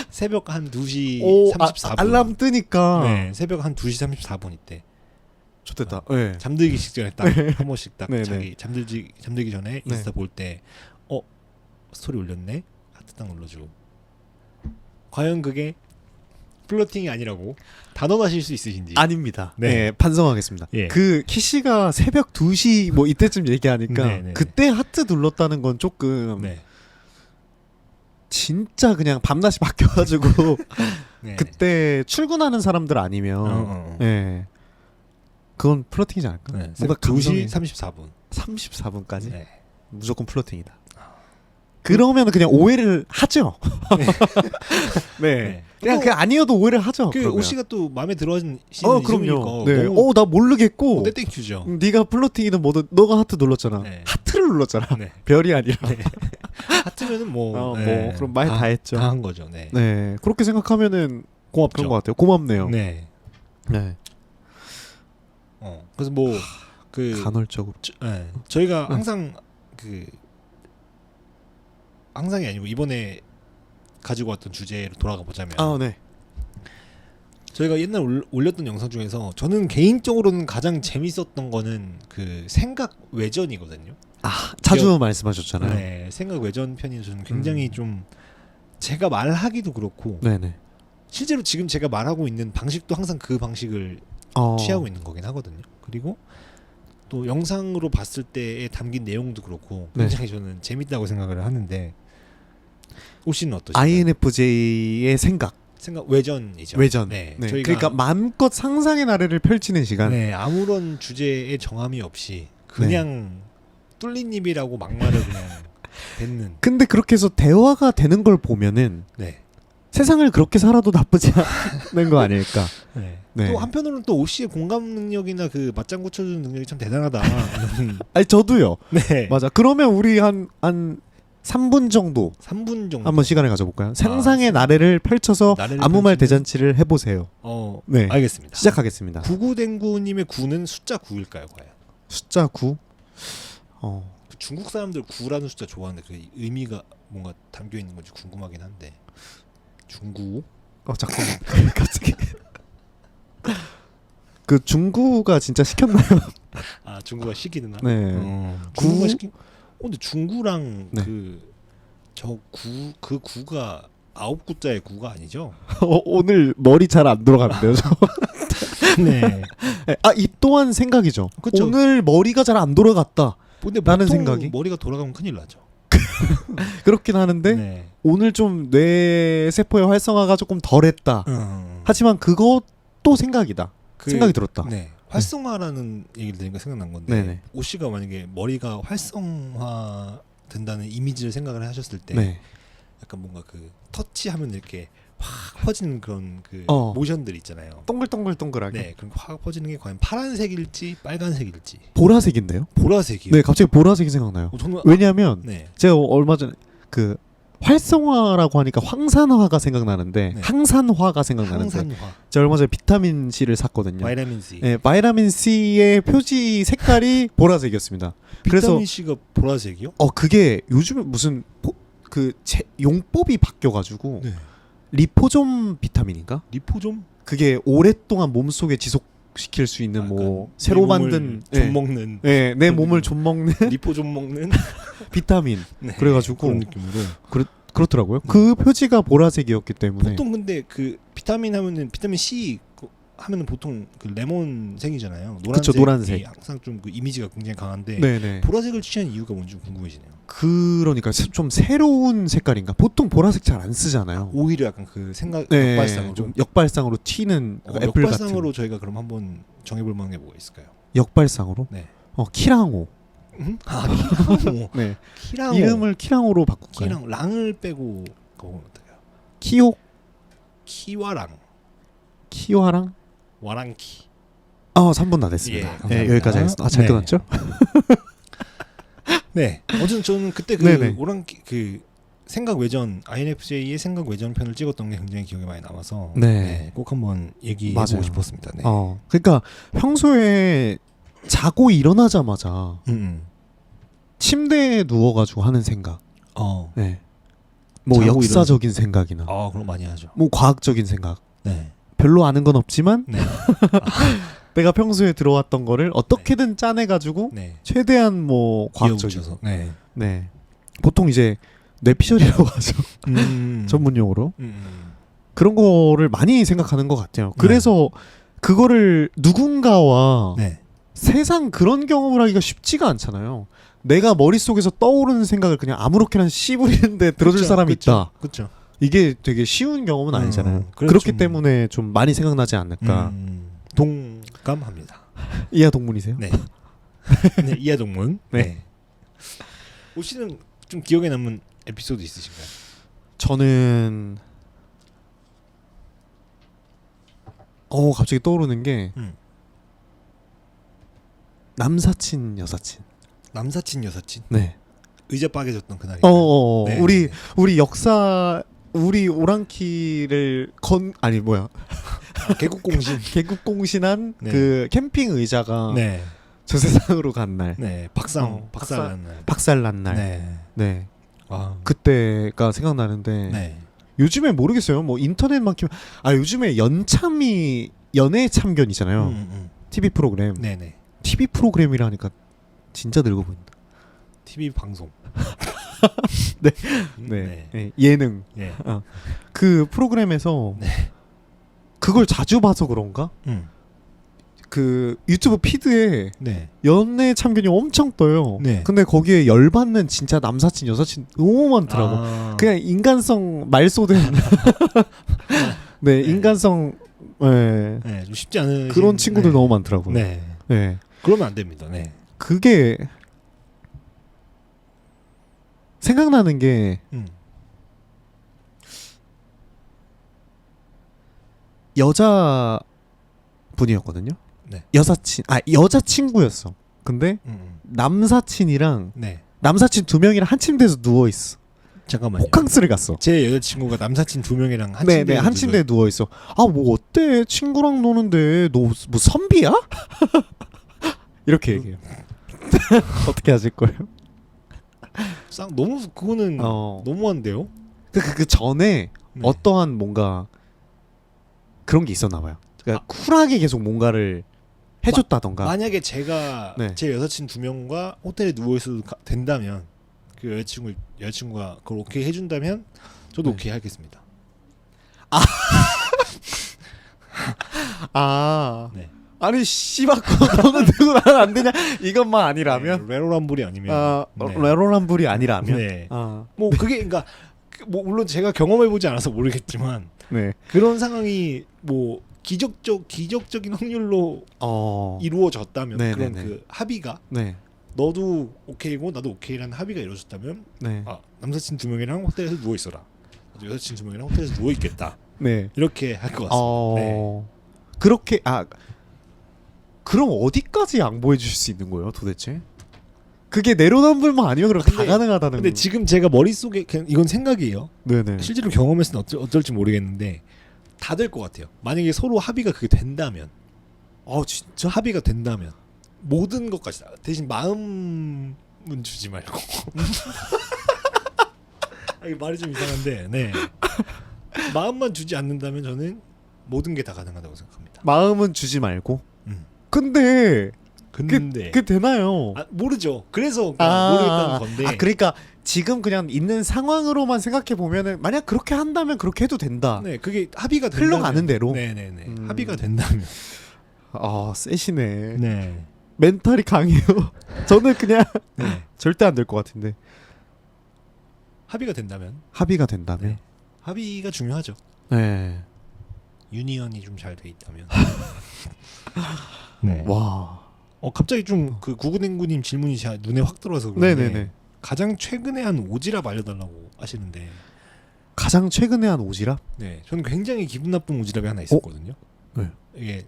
새벽 한 2시 오, 34분. 알람 뜨니까. 네, 새벽 한 2시 34분 이때. 좋됐다. 네. 잠들기 직전에 딱 한 번씩 딱 네, 자기 잠들기 전에 인스타 네. 볼 때 스토리 올렸네. 하트 딱 눌러주고. 과연 그게 플러팅이 아니라고 단언하실 수 있으신지. 아닙니다. 네. 네, 반성하겠습니다. 예. 그 키씨가 새벽 2시 뭐 이때쯤 얘기하니까 네, 네, 그때 하트 눌렀다는 건 조금 네. 진짜 그냥 밤낮이 바뀌어가지고 네. 그때 출근하는 사람들 아니면 네. 그건 플러팅이지 않을까? 네. 뭔가 새벽 2시 감성이 34분. 34분까지 네. 무조건 플러팅이다. 그러면 그냥 오해를 하죠. 네. 네. 그냥 아니어도 오해를 하죠. 그 그러면. 오 씨가 또 마음에 들어하시는 그럼요. 이름이니까 네. 너무 나 모르겠고. 땡큐죠. 네가 플러팅이든 뭐든 너가 하트 눌렀잖아. 네. 하트를 눌렀잖아. 네. 별이 아니라. 네. 하트면은 뭐, 뭐 그럼 말 다 했죠. 다 한 거죠. 네. 네. 그렇게 생각하면은 고맙죠. 그런 것 같아요. 고맙네요. 네. 네. 그래서 뭐 그 간헐적으로. 네. 저희가 항상 그 항상이 아니고 이번에 가지고 왔던 주제로 돌아가 보자면 네. 저희가 옛날 올렸던 영상 중에서 저는 개인적으로는 가장 재밌었던 거는 그 생각 외전이거든요. 자주 말씀하셨잖아요. 네, 생각 외전 편이 저는 굉장히 좀 제가 말하기도 그렇고 네네. 실제로 지금 제가 말하고 있는 방식도 항상 그 방식을 취하고 있는 거긴 하거든요. 그리고 또 영상으로 봤을 때에 담긴 내용도 그렇고 굉장히 저는 재밌다고 생각을 하는데 오 씨는 어떠신가요? INFJ의 생각 외전이죠. 외전. 네. 네. 저희가 그러니까 마음껏 상상의 나래를 펼치는 시간. 네, 아무런 주제에 정함이 없이 그냥 뚫린 입이라고 막말을 그냥 뱉는. 근데 그렇게 해서 대화가 되는 걸 보면은 네. 세상을 그렇게 살아도 나쁘지 않은 거 아닐까. 네. 네. 또 한편으로는 또 오 씨의 공감 능력이나 그 맞장구 쳐주는 능력이 참 대단하다. 아니 저도요. 네. 맞아. 그러면 우리 한 3분 정도 3분 정도 한번 시간을 가져볼까요? 상상의 나래를 펼쳐서 나래를 아무 말 펼치는- 대잔치를 해보세요. 네. 알겠습니다. 시작하겠습니다. 구구댕구님의 구는 숫자 9일까요, 과연? 숫자 9. 그 중국 사람들 9라는 숫자 좋아하는데 그 의미가 뭔가 담겨 있는 건지 궁금하긴 한데. 중구? 잠깐만. 갑자기. 그 중구가 진짜 시켰나요? 중구가 시키는 한? 네. 중구가 시킨. 근데 중구랑 네. 그 구가 9구자의 구가 아니죠? 오늘 머리 잘 안 돌아가는데요, 저. 네. 또한 생각이죠. 그쵸. 오늘 머리가 잘 안 돌아갔다. 근데 라는 보통 생각이? 머리가 돌아가면 큰일 나죠. 그렇긴 하는데 네. 오늘 좀 뇌 세포의 활성화가 조금 덜했다. 하지만 그것도 생각이다. 생각이 들었다. 네. 활성화라는 얘기를 들으니까 생각난 건데 네네. 오 씨가 만약에 머리가 활성화 된다는 이미지를 생각을 하셨을 때 네. 약간 뭔가 그 터치하면 이렇게 확 퍼지는 그런 그 모션들 있잖아요. 동글동글동글하게. 네, 그럼 확 퍼지는 게 과연 파란색일지 빨간색일지. 보라색인데요? 보라색이요. 네, 갑자기 보라색이 생각나요. 저는 왜냐하면 네. 제가 얼마 전에 그 활성화라고 하니까 황산화가 생각나는데 네. 항산화가 생각나는데 항산화, 제가 얼마 전에 비타민 C를 샀거든요. 바이타민 C. 네, 바이타민 C의 표지 색깔이 보라색이었습니다. 그래서 비타민 C가 보라색이요? 그게 요즘에 무슨 용법이 바뀌어가지고 네. 리포좀 비타민인가? 리포좀? 그게 오랫동안 몸속에 지속시킬 수 있는 뭐 새로 만든 좀 먹는. 네, 내 몸을 좀 먹는 리포좀 먹는 비타민. 네, 그래가지고 그런 느낌으로. 그렇더라고요. 그 표지가 보라색이었기 때문에. 보통 근데 그 비타민 하면은 비타민 C 하면은 보통 그 레몬색이잖아요. 그쵸, 노란색. 항상 좀 그 이미지가 굉장히 강한데 네네. 보라색을 취한 이유가 뭔지 궁금해지네요. 그러니까 좀 새로운 색깔인가? 보통 보라색 잘 안 쓰잖아요. 오히려 약간 그 생각 네, 역발상으로 좀 역발상으로 튀는 애플 역발상으로 같은. 저희가 그럼 한번 정해볼 만한 게 뭐가 있을까요? 역발상으로? 네. 키랑호. 아 키랑호. 네. 키랑호. 이름을 키랑호로 바꿀까요? 키랑 랑을 빼고 그거 어떡해요? 키오? 키와랑 키와랑? 와랑키. 3분 다 됐습니다. 예, 네, 감사합니다. 여기까지 하겠습니다. 잘 네. 끊었죠? 네. 어쨌든 저는 그때 그 네네. 오랑키 그 생각 외전 INFJ의 생각 외전 편을 찍었던 게 굉장히 기억에 많이 남아서 네. 꼭 한번 얘기해 맞아요. 보고 싶었습니다. 네. 그러니까 평소에 자고 일어나자마자 침대에 누워가지고 하는 생각. 네. 뭐 자고 역사적인 생각이나 그럼 많이 하죠. 뭐 과학적인 생각. 네. 별로 아는 건 없지만 네. 내가 평소에 들어왔던 거를 어떻게든 짜내가지고 네. 최대한 뭐 과학적인. 이어붙여서. 네. 네. 보통 이제 뇌피셜이라고 하죠. 전문용어로. 그런 거를 많이 생각하는 것 같아요. 그래서 그거를 누군가와 네. 세상 그런 경험을 하기가 쉽지가 않잖아요. 내가 머릿속에서 떠오르는 생각을 그냥 아무렇게나 씨부리는데 들어줄 사람이 있다. 그렇죠. 이게 되게 쉬운 경험은 아니잖아요. 그렇기 때문에 좀 많이 생각나지 않을까. 동감합니다. 이하 동문이세요? 네. 네, 이하 동문. 네. 오 씨는 좀 기억에 남는 에피소드 있으신가요? 저는 갑자기 떠오르는 게 남사친 여사친. 남사친 여사친. 네. 의자 빠개졌던 그날이. 네. 우리 역사 우리 오랑키를 개국공신한 네. 그 캠핑 의자가 네. 저 세상으로 간 날. 네. 박살난 날. 박살난 날. 네. 네. 그때가 생각나는데 네. 요즘에 모르겠어요. 뭐 인터넷만큼 요즘에 연애 참견이잖아요. TV 프로그램. 네네. TV 프로그램이라 하니까 진짜 늙어 보인다. TV 방송. 네. 네. 네. 예능. 네. 그 프로그램에서 그걸 자주 봐서 그런가? 그 유튜브 피드에 연애 참견이 엄청 떠요. 네. 근데 거기에 열받는 진짜 남사친 여사친 너무 많더라고. 그냥 인간성 말소된 네, 인간성 좀 쉽지 않은 그런 친구들 너무 많더라고요. 네. 네. 그러면 안 됩니다. 네. 그게 생각나는 게 여자 분이었거든요. 네. 여자 친구였어. 근데 남사친이랑 남사친 2명이랑 한 침대에서 누워 있어. 잠깐만요. 호캉스를 갔어. 제 여자친구가 남사친 2명이랑 한 침대에 한 침대에 누워 있어. 뭐 어때? 친구랑 노는데 너 뭐 선비야? 이렇게 얘기해요. 어떻게 하실 거예요? 너무 그거는 너무한데요. 그 전에 어떠한 뭔가 그런 게 있었나 봐요. 그러니까 쿨하게 계속 뭔가를 해줬다던가. 만약에 제가 제 여사친 2명과 호텔에 누워 있어도 된다면 그 여자친구가 그걸 오케이 해준다면 저도 오케이 하겠습니다. 네. 아니 씨발코 너는 들고 나면 안 되냐 이것만 아니라면 네, 레로란불이 아니면 레로란불이 아니라면 네. 뭐 그게 그러니까 뭐 물론 제가 경험해보지 않아서 모르겠지만 네. 그런 상황이 뭐 기적적인 확률로 이루어졌다면 네, 그런 네, 네. 그 합의가 네. 너도 오케이고 나도 오케이라는 합의가 이루어졌다면 네. 남사친 2명이랑 호텔에서 누워 있어라. 나도 여사친 2명이랑 호텔에서 누워 있겠다. 네. 이렇게 할 것 같습니다. 네. 그렇게 그럼 어디까지 양보해 주실 수 있는 거예요, 도대체? 그게 내로남불만 아니면 그럼 다 가능하다는 근데 지금 제가 머릿속에 그냥 이건 생각이에요. 네네. 실제로 경험했으면 어쩔지 모르겠는데 다 될 것 같아요. 만약에 서로 합의가 그게 된다면 진짜? 합의가 된다면 모든 것까지 다 대신 마음은 주지 말고 이게 말이 좀 이상한데 네. 마음만 주지 않는다면 저는 모든 게 다 가능하다고 생각합니다. 마음은 주지 말고 근데 그게 되나요? 모르죠. 그래서 모르겠다는 건데. 그러니까 지금 그냥 있는 상황으로만 생각해 보면은 만약 그렇게 한다면 그렇게 해도 된다. 네, 그게 합의가 된다면. 흘러가는 대로. 네네네. 합의가 된다면. 세시네. 네. 멘탈이 강해요. 저는 그냥 절대 안 될 것 같은데. 합의가 된다면. 네. 합의가 중요하죠. 네. 유니언이 좀 잘 돼 있다면. 네. 와. 갑자기 좀 그 구구냉구님 질문이 제 눈에 확 들어와서 그런데 네네네. 가장 최근에 한 오지랖 알려달라고 하시는데 가장 최근에 한 오지랖? 네, 저는 굉장히 기분 나쁜 오지랖이 하나 있었거든요. 네. 이게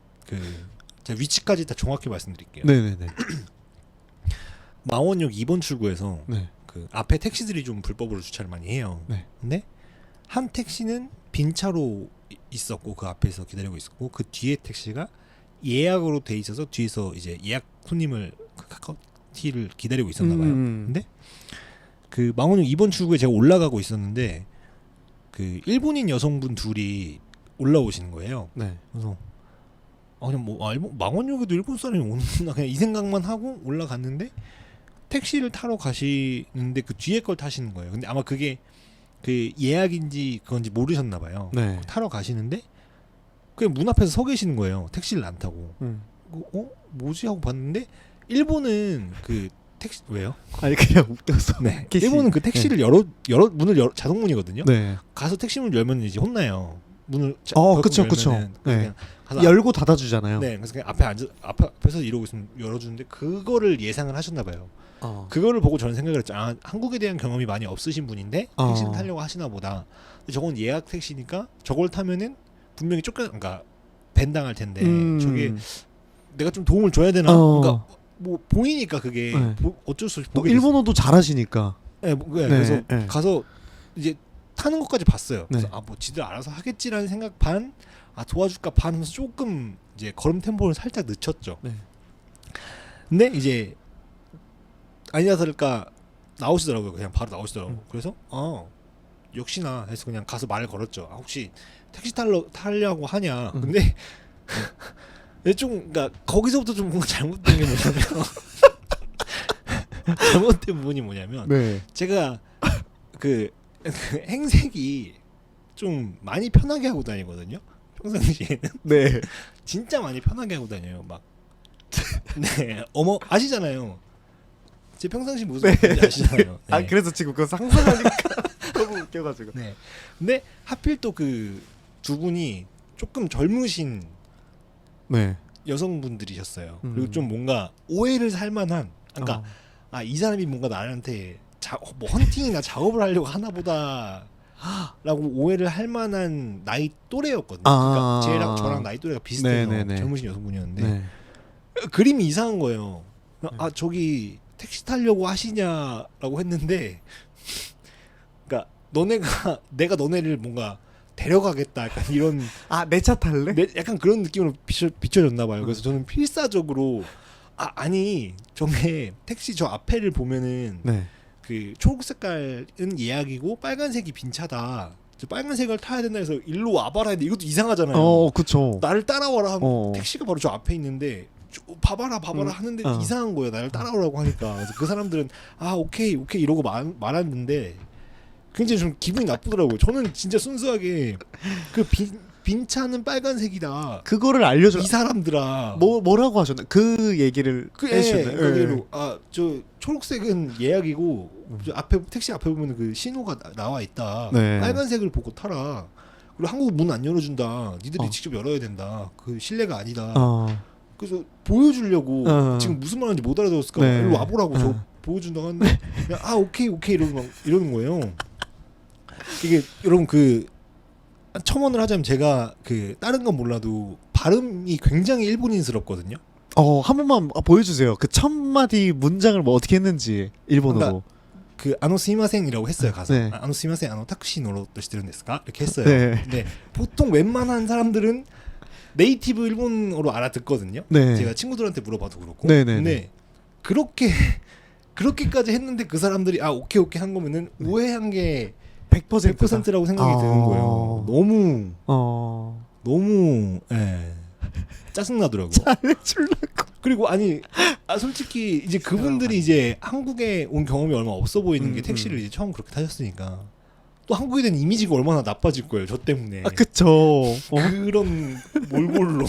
제가 위치까지 다 정확히 말씀드릴게요. 네네네. 망원역 2번 출구에서 네. 그 앞에 택시들이 좀 불법으로 주차를 많이 해요. 네. 근데 한 택시는 빈 차로 있었고 그 앞에서 기다리고 있었고 그 뒤에 택시가 예약으로 돼 있어서 뒤에서 이제 예약 손님을 카카오티를 기다리고 있었나 봐요. 근데 그 망원역 2번 출구에 제가 올라가고 있었는데 그 일본인 여성분 둘이 올라오시는 거예요. 네. 그래서 그냥 뭐 망원역에도 일본 사람이 오는구나 그냥 이 생각만 하고 올라갔는데 택시를 타러 가시는데 그 뒤에 걸 타시는 거예요. 근데 아마 그게 그 예약인지 그건지 모르셨나 봐요. 네. 타러 가시는데 그냥 문 앞에서 서 계시는 거예요. 택시를 안 타고. 뭐지 하고 봤는데 일본은 그 택시 왜요? 아니 그냥 웃겨서. 네. 일본은 그 택시를 문을 자동문이거든요. 네. 가서 택시 문을 열면 이제 혼나요. 문을 그쵸. 네. 열고 닫아주잖아요. 네, 그래서 그냥 앞에서 이러고 있으면 열어주는데 그거를 예상을 하셨나 봐요. 그거를 보고 저는 생각을 했죠. 한국에 대한 경험이 많이 없으신 분인데 택시를 타려고 하시나 보다. 근데 저건 예약 택시니까 저걸 타면은 분명히 그러니까 밴당할 텐데 저게 내가 좀 도움을 줘야 되나? 그러니까 뭐 보이니까 그게 어쩔 수 없이 보게 일본어도 잘하시니까. 네, 그래서 가서 이제 타는 것까지 봤어요. 그래서 뭐 지들 알아서 하겠지라는 생각 반, 도와줄까 반 하면서 조금 이제 걸음 템포를 살짝 늦췄죠. 네. 근데 이제 아니나 다를까 나오시더라고요. 그냥 바로 나오시더라고요. 그래서 역시나 해서 그냥 가서 말을 걸었죠. 혹시 택시 타려고 하냐? 근데 좀 그러니까 거기서부터 좀 뭔가 잘못된 게 뭐냐면 잘못된 부분이 뭐냐면 제가 그 행색이 좀 많이 편하게 하고 다니거든요. 평상시에는. 네. 진짜 많이 편하게 하고 다녀요. 막. 네. 아시잖아요. 제 평상시 모습 아시잖아요. 네. 그래서 지금 그거 상상하니까 너무 웃겨가지고. 네. 근데 하필 또 그 두 분이 조금 젊으신 여성분들이셨어요. 그리고 좀 뭔가 오해를 살만한. 그러니까 이 사람이 뭔가 나한테 뭐 헌팅이나 작업을 하려고 하나보다 라고 오해를 할 만한 나이 또래였거든요. 그러니까 저랑 나이 또래가 비슷해서 젊으신 여성분이었는데 그림이 이상한 거예요. 저기 택시 타려고 하시냐라고 했는데 그러니까 내가 너네를 뭔가 데려가겠다 약간 이런 내 차 탈래? 약간 그런 느낌으로 비춰졌나 봐요. 그래서 저는 필사적으로 아니 저게 택시 저 앞에를 보면은 그 초록 색깔은 예약이고 빨간색이 빈 차다. 저 빨간색을 타야 된다 해서 일로 와봐라 했는데 이것도 이상하잖아요. 그쵸. 나를 따라와라 하면 택시가 바로 저 앞에 있는데 봐봐라 하는데 이상한 거예요. 나를 따라오라고 하니까. 그래서 그 사람들은 오케이 이러고 말았는데 굉장히 좀 기분이 나쁘더라고요. 저는 진짜 순수하게 그 빈차는 빨간색이다. 그거를 알려줘. 이 사람들아. 뭐라고 하셨나? 그 얘기를 해주셨나요? 그대로 저 초록색은 예약이고 저 앞에 택시 앞에 보면 그 신호가 나와 있다. 네. 빨간색을 보고 타라. 그리고 한국 문 안 열어준다. 니들이 직접 열어야 된다. 그 실내가 아니다. 그래서 보여주려고 지금 무슨 말인지 못 알아들었을까 봐 일로 와보라고 저 보여준다고 하는데 그냥 오케이 이러는 거예요. 이게 여러분 그 첨언을 하자면 제가 그 다른 건 몰라도 발음이 굉장히 일본인스럽거든요. 한 번만 보여주세요. 그 첫 마디 문장을 뭐 어떻게 했는지 일본어로. 그러니까 그 스미마센이라고 했어요. 가서 네. 스미마센 타쿠시 노로또 시대는 데스까 이렇게 했어요. 네. 근데 보통 웬만한 사람들은 네이티브 일본어로 알아듣거든요. 네. 제가 친구들한테 물어봐도 그렇고. 네네네. 근데 그렇게까지 했는데 그 사람들이 오케이 한 거면은 오해한 게 100%라고 생각이 드는 거예요. 너무 짜증 나더라고. 잘해주려고. 그리고 솔직히 이제 그분들이 이제 한국에 온 경험이 얼마 없어 보이는 게 택시를 이제 처음 그렇게 타셨으니까 또 한국에 대한 이미지가 얼마나 나빠질 거예요. 저 때문에. 그쵸. 그런 몰골로.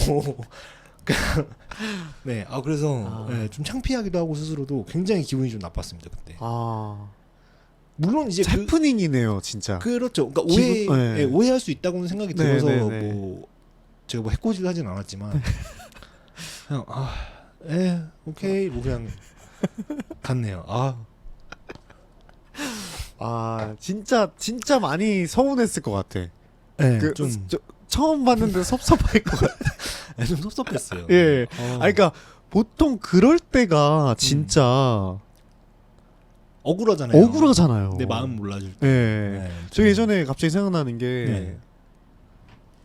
네, 그래서 좀 창피하기도 하고 스스로도 굉장히 기분이 좀 나빴습니다 그때. 물론 이제 해프닝이네요, 진짜. 그렇죠. 그러니까 오해할 수 있다고는 생각이 들어서 뭐 제가 뭐 해코지를 하진 않았지만 그냥 오케이 뭐 그냥 갔네요. 진짜 많이 서운했을 것 같아. 네, 처음 봤는데 섭섭할 것 같아. 좀 섭섭했어요. 예. 그러니까 보통 그럴 때가 진짜 억울하잖아요. 내 마음 몰라줄 때. 네. 저 예전에 갑자기 생각나는 게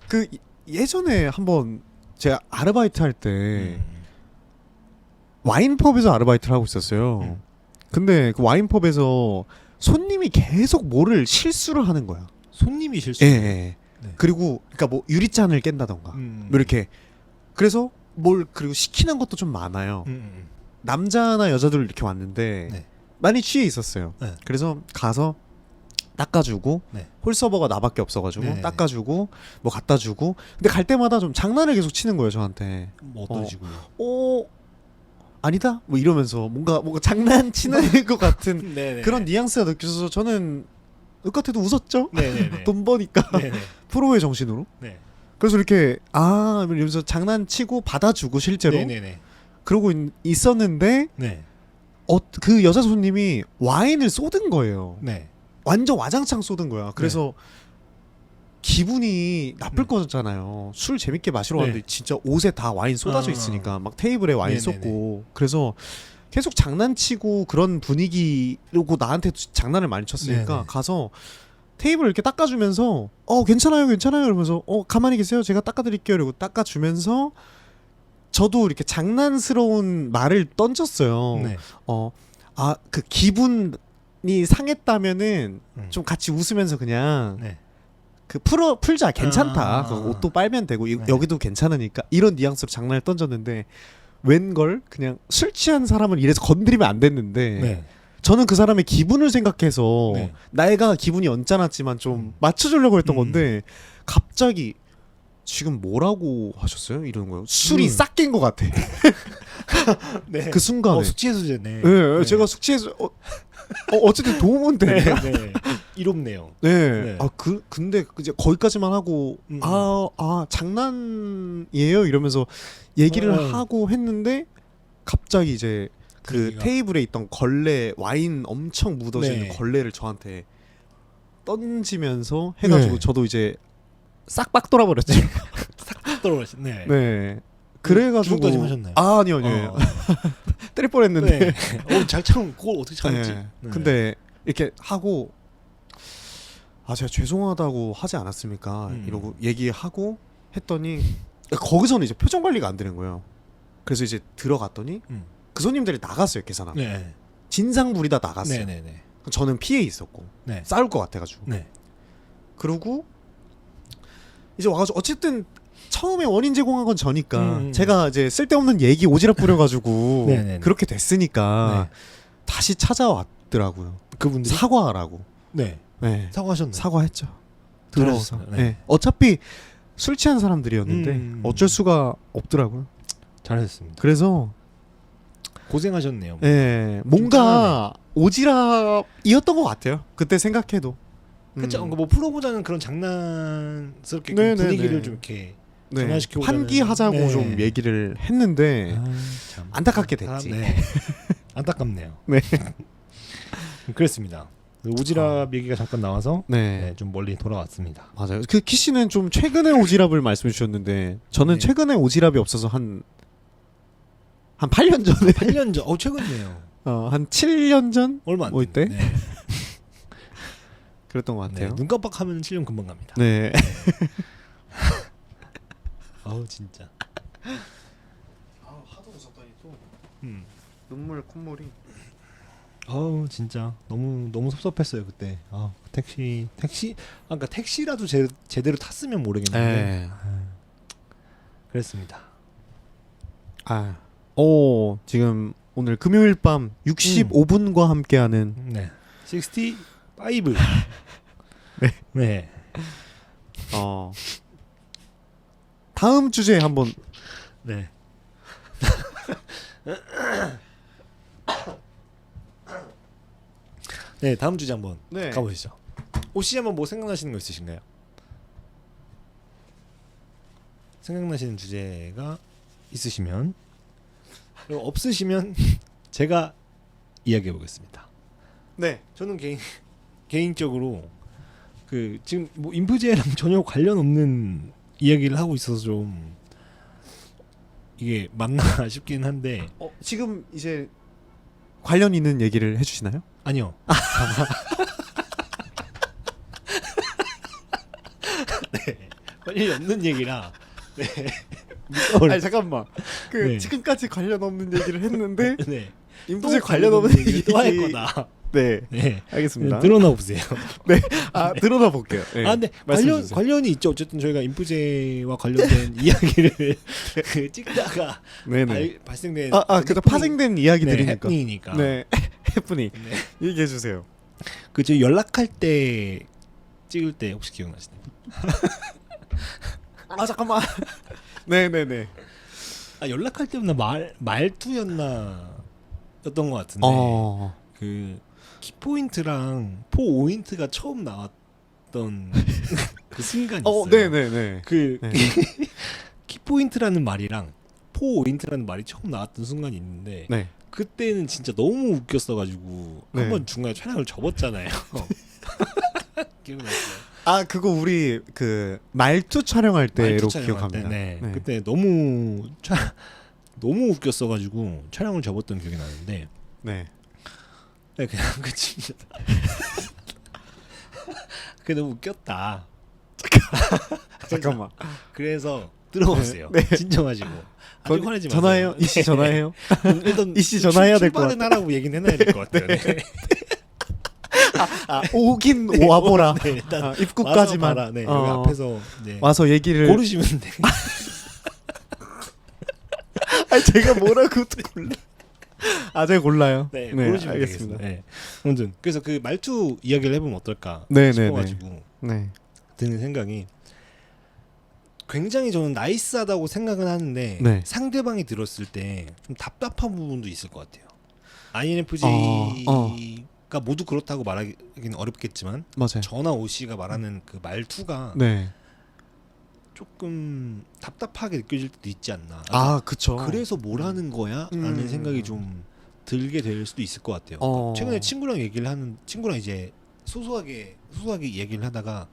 그 예전에 한번 제가 아르바이트 할 때 와인펍에서 아르바이트를 하고 있었어요. 근데 그 와인펍에서 손님이 계속 뭐를 실수를 하는 거야. 손님이 실수? 예. 네. 그리고 그러니까 뭐 유리잔을 깬다던가 뭐 이렇게. 그래서 그리고 시키는 것도 좀 많아요. 남자나 여자들 이렇게 왔는데 많이 취해 있었어요. 그래서 가서 닦아주고 홀서버가 나밖에 없어가지고 닦아주고 뭐 갖다주고. 근데 갈 때마다 좀 장난을 계속 치는 거예요 저한테. 뭐 어떤 식으로? 아니다 뭐 이러면서 뭔가 장난치는 것 같은 그런 뉘앙스가 느껴져서 저는 똑같아도 웃었죠. 돈 버니까 프로의 정신으로. 그래서 이렇게 이러면서 장난치고 받아주고 실제로. 그러고 있었는데 그 여자 손님이 와인을 쏟은 거예요. 완전 와장창 쏟은 거야. 그래서 기분이 나쁠 거잖아요. 술 재밌게 마시러 왔는데 진짜 옷에 다 와인 쏟아져 있으니까 막 테이블에 와인 쏟고. 그래서 계속 장난치고 그런 분위기고 나한테 장난을 많이 쳤으니까 가서 테이블 이렇게 닦아주면서 괜찮아요 이러면서 가만히 계세요 제가 닦아드릴게요 이러고 닦아주면서 저도 이렇게 장난스러운 말을 던졌어요. 그 기분이 상했다면은 좀 같이 웃으면서 그냥 그 풀자 괜찮다. 옷도 빨면 되고 여기도 괜찮으니까 이런 뉘앙스로 장난을 던졌는데 웬걸 그냥 술 취한 사람을 이래서 건드리면 안 됐는데 저는 그 사람의 기분을 생각해서 내가 기분이 언짢았지만 좀 맞춰주려고 했던 건데 갑자기 지금 뭐라고 하셨어요? 이러는 거예요. 술이 싹 깬 것 같아. 그 순간에. 숙취해소제네. 제가 숙취해소 어쨌든 도움은 된다. 이롭네요. 근데 이제 거기까지만 하고 장난이에요 이러면서 얘기를 하고 했는데 갑자기 이제 그 테이블에 있던 걸레 와인 엄청 묻어지는 걸레를 저한테 던지면서 해가지고 저도 이제 싹 빡 돌아버렸죠. 싹 돌아버렸네. 그래가지고 주먹까지 하셨나요? 아니요. 때릴 뻔했는데. 잘 참은 그걸 어떻게 참았지? 근데 이렇게 하고 제가 죄송하다고 하지 않았습니까? 이러고 얘기하고 했더니 거기서는 이제 표정 관리가 안 되는 거예요. 그래서 이제 들어갔더니 그 손님들이 나갔어요 계산하고. 진상 부리다 나갔어요. 저는 피해 있었고 싸울 것 같아가지고. 그러고 이제 와가지고 어쨌든 처음에 원인 제공한 건 저니까 제가 이제 쓸데없는 얘기 오지랖 부려가지고 그렇게 됐으니까 다시 찾아왔더라고요. 그분들이 사과하라고. 사과하셨나요? 사과했죠. 들어서. 네. 어차피 술 취한 사람들이었는데 어쩔 수가 없더라고요. 잘하셨습니다. 그래서 고생하셨네요. 예, 뭔가 오지랖이었던 것 같아요. 그때 생각해도. 그렇죠. 뭐 프로보다는 그런 장난스럽게 네, 분위기를 네. 좀 이렇게 네, 전환시키고 환기하자고 네. 좀 얘기를 했는데 참. 안타깝게 됐지. 네. 안타깝네요. 네. 그렇습니다. 오지랖 얘기가 잠깐 나와서 네. 네, 좀 멀리 돌아왔습니다. 맞아요. 그 키씨는 좀 최근에 오지랖을 말씀해 주셨는데 저는 네. 최근에 오지랖이 없어서 한 8년 전에 8년 전, 최근이네요. 한 7년 전? 얼마 안 뭐 됐네. 이때? 네. 그랬던 것 같아요. 네, 눈 깜빡하면 7년 금방 갑니다. 네. 아우 진짜. 하도 웃었더니 또 음. 눈물 콧물이. 아우 진짜 너무 섭섭했어요 그때. 아 택시 그러니까 택시라도 제대로 탔으면 모르겠는데. 네. 그랬습니다. 지금 오늘 금요일 밤 65분과 함께하는 네. 65. 네. 네. 다음 주제에 한번 네. 네, 다음 주제 한번 네. 가보시죠. 오씨 한번 뭐 생각나시는 거 있으신가요? 생각나시는 주제가 있으시면 그리고 없으시면 제가 이야기해 보겠습니다. 네. 저는 개인적으로 그 지금 뭐 인프제랑 전혀 관련 없는 이야기를 하고 있어서 좀 이게 맞나 싶긴 한데 지금 이제 관련 있는 얘기를 해주시나요? 아니요. 네, 관련이 없는 얘기라. 네. 아니 잠깐만. 네. 지금까지 관련 없는 얘기를 했는데 네. 인프제 관련 없는 얘기 또 할 거다. 네. 네. 알겠습니다. 들어나 보세요. 네. 드러나 볼게요. 네. 근데 관련이 있죠. 어쨌든 저희가 인프제와 관련된 이야기를 찍다가 네네. 발생된 그다 파생된 이야기들이니까. 해프닝이니까. 네. 해프닝. 네. 얘기해 주세요. 저 연락할 때 찍을 때 혹시 기억나시나요? 잠깐만. 네네네. 연락할 때였나 말투였나 였던 것 같은데 그 키포인트랑 포오인트가 처음 나왔던 그 순간이 있어요. 네네네. 네. 키포인트라는 말이랑 포오인트라는 말이 처음 나왔던 순간이 있는데 네. 그때는 진짜 너무 웃겼어가지고 네. 한번 중간에 촬영을 접었잖아요. 기억나시나요? 그거 우리 그 말투 촬영할 때로 말투 촬영할 기억합니다. 때, 네. 그때 너무 웃겼어가지고 촬영을 접었던 기억이 나는데. 네. 네, 그냥 그 진짜. 그게 너무 웃겼다. 잠깐만. 그래서 들어보세요. 네. 진정하시고. 아직 화내지 마세요. 전화해요. 이씨 전화해요. 일단 이씨 전화해야 될 것 같아. 출발은 하라고 얘기는 해놔야 될 것 같아요. 네. 오긴 와보라. 네, 일단 입구까지만. 와서 봐라. 네, 여기 앞에서 이제 와서 얘기를 고르시면 돼. 제가 뭐라고 골라. 제가 골라요. 네, 고르시면 알겠습니다. 되겠습니다. 네. 아무튼 그래서 그 말투 이야기를 해보면 어떨까 싶어가지고 드는 생각이 굉장히 저는 나이스하다고 생각은 하는데 상대방이 들었을 때 좀 답답한 부분도 있을 것 같아요. INFJ가 모두 그렇다고 말하기는 어렵겠지만 맞아요. 저나 오씨가 말하는 그 말투가 조금 답답하게 느껴질 때도 있지 않나. 그쵸. 그래서 뭘 하는 거야? 라는 생각이 좀 들게 될 수도 있을 것 같아요. 최근에 친구랑 이제 소소하게 얘기를 하다가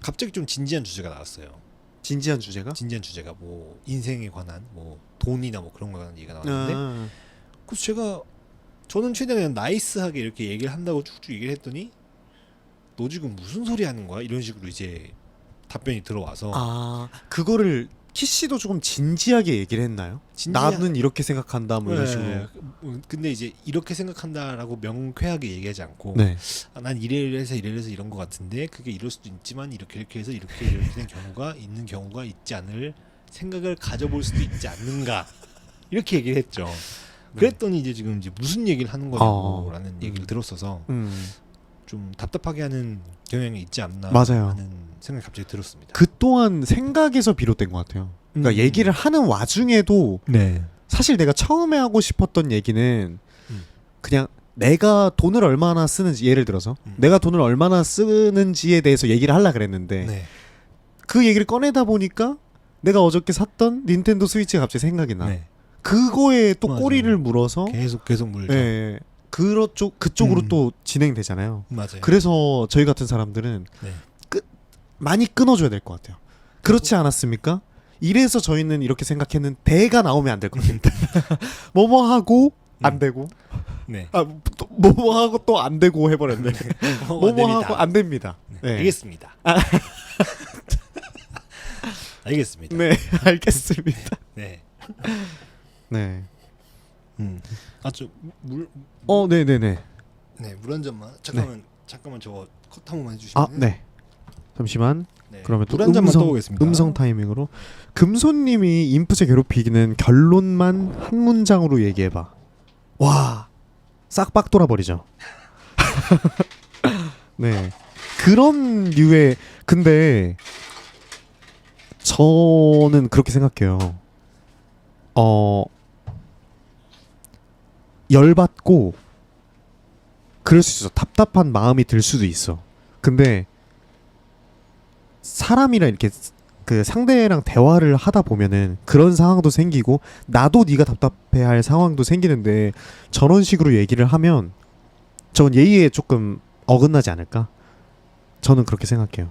갑자기 좀 진지한 주제가 나왔어요. 진지한 주제가 뭐 인생에 관한 뭐 돈이나 뭐 그런 거에 관한 얘기가 나왔는데 그래서 저는 최대한 그냥 나이스하게 이렇게 얘기를 한다고 쭉쭉 얘기를 했더니 너 지금 무슨 소리 하는 거야? 이런 식으로 이제 답변이 들어와서 그거를 키씨도 조금 진지하게 얘기를 했나요? 나는 이렇게 생각한다 뭐 이런 식으로. 근데 이제 이렇게 생각한다라고 명쾌하게 얘기하지 않고 난 이래서 이런 것 같은데 그게 이럴 수도 있지만 이렇게 해서 이렇게 된 경우가 있는 경우가 있지 않을 생각을 가져볼 수도 있지 않는가 이렇게 얘기를 했죠. 그랬더니 이제 지금 이제 무슨 얘기를 하는 거냐고라는 얘기를 들었어서 좀 답답하게 하는 경향이 있지 않나 맞아요. 하는 생각이 갑자기 들었습니다. 그 또한 생각에서 비롯된 것 같아요. 그러니까 얘기를 하는 와중에도 네. 사실 내가 처음에 하고 싶었던 얘기는 그냥 내가 돈을 얼마나 쓰는지, 예를 들어서 내가 돈을 얼마나 쓰는지에 대해서 얘기를 하려고 그랬는데 네. 그 얘기를 꺼내다 보니까 내가 어저께 샀던 닌텐도 스위치가 갑자기 생각이 나. 네. 그거에 또 맞아요. 꼬리를 물어서 계속 물죠. 예, 그쪽으로 또 진행되잖아요. 맞아요. 그래서 저희 같은 사람들은 네. 많이 끊어줘야 될 것 같아요. 그렇지 않았습니까? 이래서 저희는 이렇게 생각했는 대가 나오면 안 될 것 같습니다. 뭐뭐 하고 안 되고, 네. 뭐뭐 하고 또 안 되고 해버렸네. 뭐뭐 하고 안 됩니다. 네. 알겠습니다. 알겠습니다. 네, 알겠습니다. 네. 네. 물. 네네네. 네, 물 한 잔만. 잠깐만 저거 컷 한 번만 해주시면. 네. 잠시만. 네. 그러면 또 물한 잔만 떠보겠습니다. 음성 타이밍으로 금손님이 인풋의 괴롭히기는 결론만 한 문장으로 얘기해봐. 와, 싹박 돌아버리죠. 네, 그런 류의. 근데 저는 그렇게 생각해요. 열받고 그럴 수 있어. 답답한 마음이 들 수도 있어. 근데 사람이랑 이렇게 그 상대랑 대화를 하다 보면은 그런 상황도 생기고 나도 네가 답답해할 상황도 생기는데 저런 식으로 얘기를 하면 저건 예의에 조금 어긋나지 않을까? 저는 그렇게 생각해요.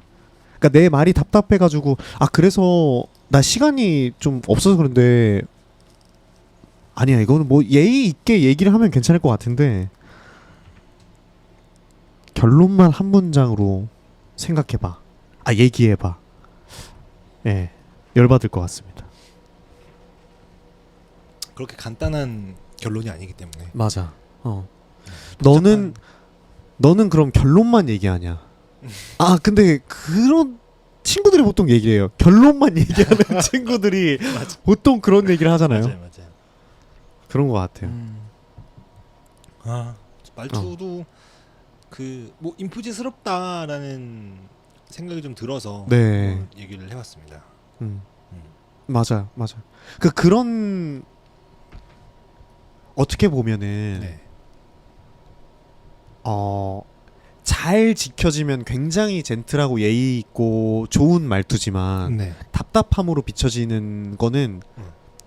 그러니까 내 말이 답답해가지고 그래서 나 시간이 좀 없어서 그런데 아니야, 이거는 뭐 예의 있게 얘기를 하면 괜찮을 것 같은데 결론만 한 문장으로 생각해봐. 얘기해봐. 예, 열받을 것 같습니다. 그렇게 간단한 결론이 아니기 때문에. 맞아. 너는 그럼 결론만 얘기하냐? 근데 그런 친구들이 보통 얘기해요. 결론만 얘기하는 친구들이 보통 그런 얘기를 하잖아요. 맞아요. 그런 것 같아요. 말투도 뭐 인프지스럽다라는 생각이 좀 들어서 네. 얘기를 해봤습니다. 맞아요. 그런 어떻게 보면은 네. 잘 지켜지면 굉장히 젠틀하고 예의 있고 좋은 말투지만 네. 답답함으로 비춰지는 거는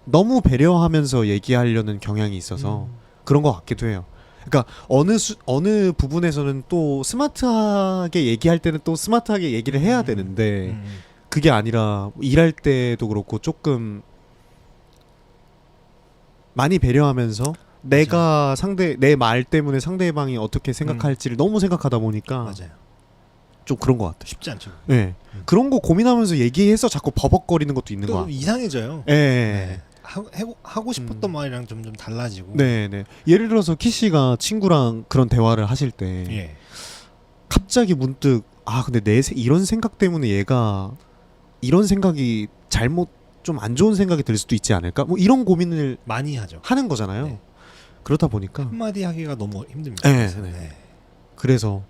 너무 배려하면서 얘기하려는 경향이 있어서 그런 것 같기도 해요. 그러니까 어느 부분에서는 또 스마트하게 얘기할 때는 또 스마트하게 얘기를 해야 되는데 그게 아니라 일할 때도 그렇고 조금 많이 배려하면서 내가 내 말 때문에 상대방이 어떻게 생각할지를 너무 생각하다 보니까 맞아요. 좀 그런 것 같아요. 쉽지 않죠. 네. 그런 거 고민하면서 얘기해서 자꾸 버벅거리는 것도 있는 또 거야. 이상해져요. 네. 하고 싶었던 말이랑 점점 달라지고. 네. 예를 들어서 키 씨가 친구랑 그런 대화를 하실 때 예. 갑자기 문득 근데 이런 생각 때문에 얘가 이런 생각이 잘못 좀 안 좋은 생각이 들 수도 있지 않을까? 뭐 이런 고민을 많이 하죠. 하는 거잖아요. 네. 그러다 보니까 한마디 하기가 너무 힘듭니다. 네. 그래서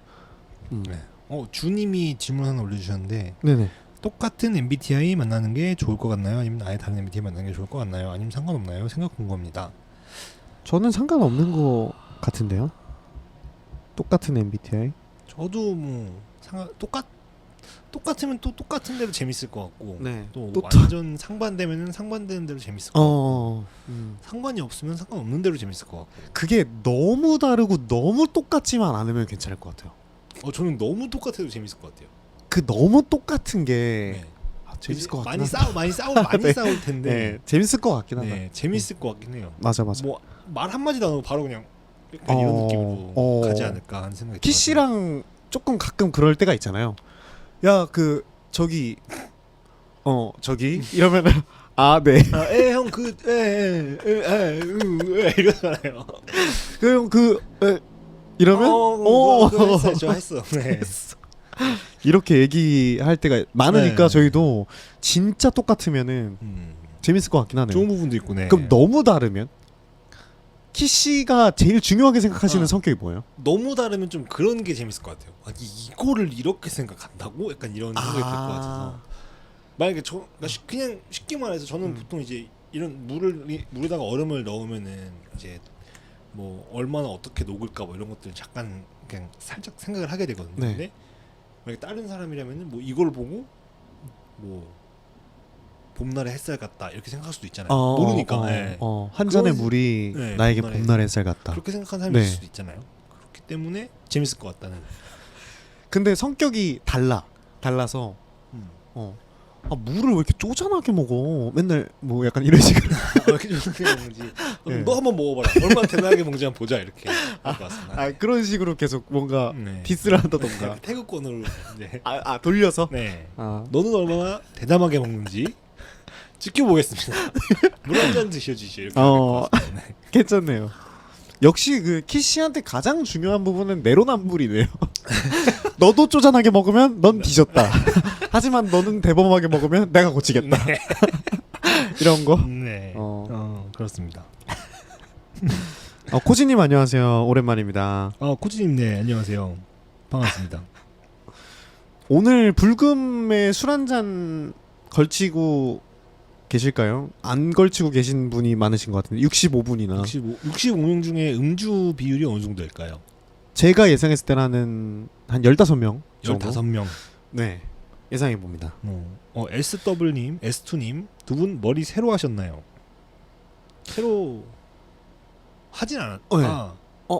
주님이 질문 하나 올려주셨는데 네네. 똑같은 MBTI 만나는 게 좋을 것 같나요? 아니면 아예 다른 MBTI 만나는 게 좋을 것 같나요? 아니면 상관없나요? 생각 궁금합니다. 저는 상관없는 거 같은데요. 똑같은 MBTI. 저도 뭐 똑같으면 또 똑같은 대로 재밌을 것 같고 네. 또 완전 상반되면은 상반되는 대로 재밌을 것 같고 상관이 없으면 상관없는 대로 재밌을 것 같고 그게 너무 다르고 너무 똑같지만 않으면 괜찮을 것 같아요. 저는 너무 똑같아도 재밌을 것 같아요. 그 너무 똑같은 게 재밌을 것 같긴 많이 싸울 텐데 네, 재밌을 것 같긴 하다. 네, 재밌을 것 같긴 해요. 맞아. 뭐 말 한마디도 안 하고 바로 그냥 약간 이런 느낌으로 가지 않을까 하는 생각이 들어요. 키 씨랑 조금 가끔 그럴 때가 있잖아요. 야, 저기 이러면은 네. 형 이러잖아요. 형 이러면 저 했어. 네. 이렇게 얘기할 때가 많으니까 저희도 진짜 똑같으면은 재밌을 것 같긴 하네요. 좋은 부분도 있고 네. 그럼 너무 다르면 키씨가 제일 중요하게 생각하시는 성격이 뭐예요? 너무 다르면 좀 그런 게 재밌을 것 같아요. 아니 이거를 이렇게 생각한다고? 약간 이런 생각이 들 것 같아서. 만약에 그러니까 그냥 쉽게 말해서 저는 보통 이제 이런 물에다가 얼음을 넣으면은 이제 뭐 얼마나 어떻게 녹을까 뭐 이런 것들 잠깐 그냥 살짝 생각을 하게 되거든요. 네. 근데 만약에 다른 사람이라면은 뭐 이걸 보고 뭐 봄날의 햇살 같다 이렇게 생각할 수도 있잖아요. 모르니까. 네. 한 잔의 물이 네, 나에게 봄날의 햇살 같다. 그렇게 생각하는 사람이 네. 있을 수도 있잖아요. 그렇기 때문에 재밌을 것 같다는. 근데 성격이 달라서 물을 왜 이렇게 쪼잔하게 먹어? 맨날 뭐 약간 이런 식으로. 이렇게 쪼잔하게 먹는지. 네. 너 한번 먹어봐라. 얼마나 대단하게 먹는지 한번 보자 이렇게 할 것 같습니다. 그런 식으로 계속 뭔가 네. 디스를 한다던가. 태극권으로 이제. 돌려서. 네. 너는 얼마나 대담하게 먹는지 지켜보겠습니다. 물 한 잔 드셔주시오. 이렇게 네. 괜찮네요. 역시 그 키씨한테 가장 중요한 부분은 내로남불이네요. 너도 쪼잔하게 먹으면 넌 뒤졌다. 하지만 너는 대범하게 먹으면 내가 고치겠다. 네. 이런 거. 네. 그렇습니다. 코지님 안녕하세요. 오랜만입니다. 코지님 네 안녕하세요. 반갑습니다. 오늘 불금에 술 한잔 걸치고 계실까요? 안 걸치고 계신 분이 많으신 것 같은데 65분이나 65명 중에 음주 비율이 어느 정도 될까요? 제가 예상했을 때는 한 15명 정도 15명 네 예상해 봅니다. SW님, S2님 두 분 머리 새로 하셨나요? 새로 하진 않았... 네.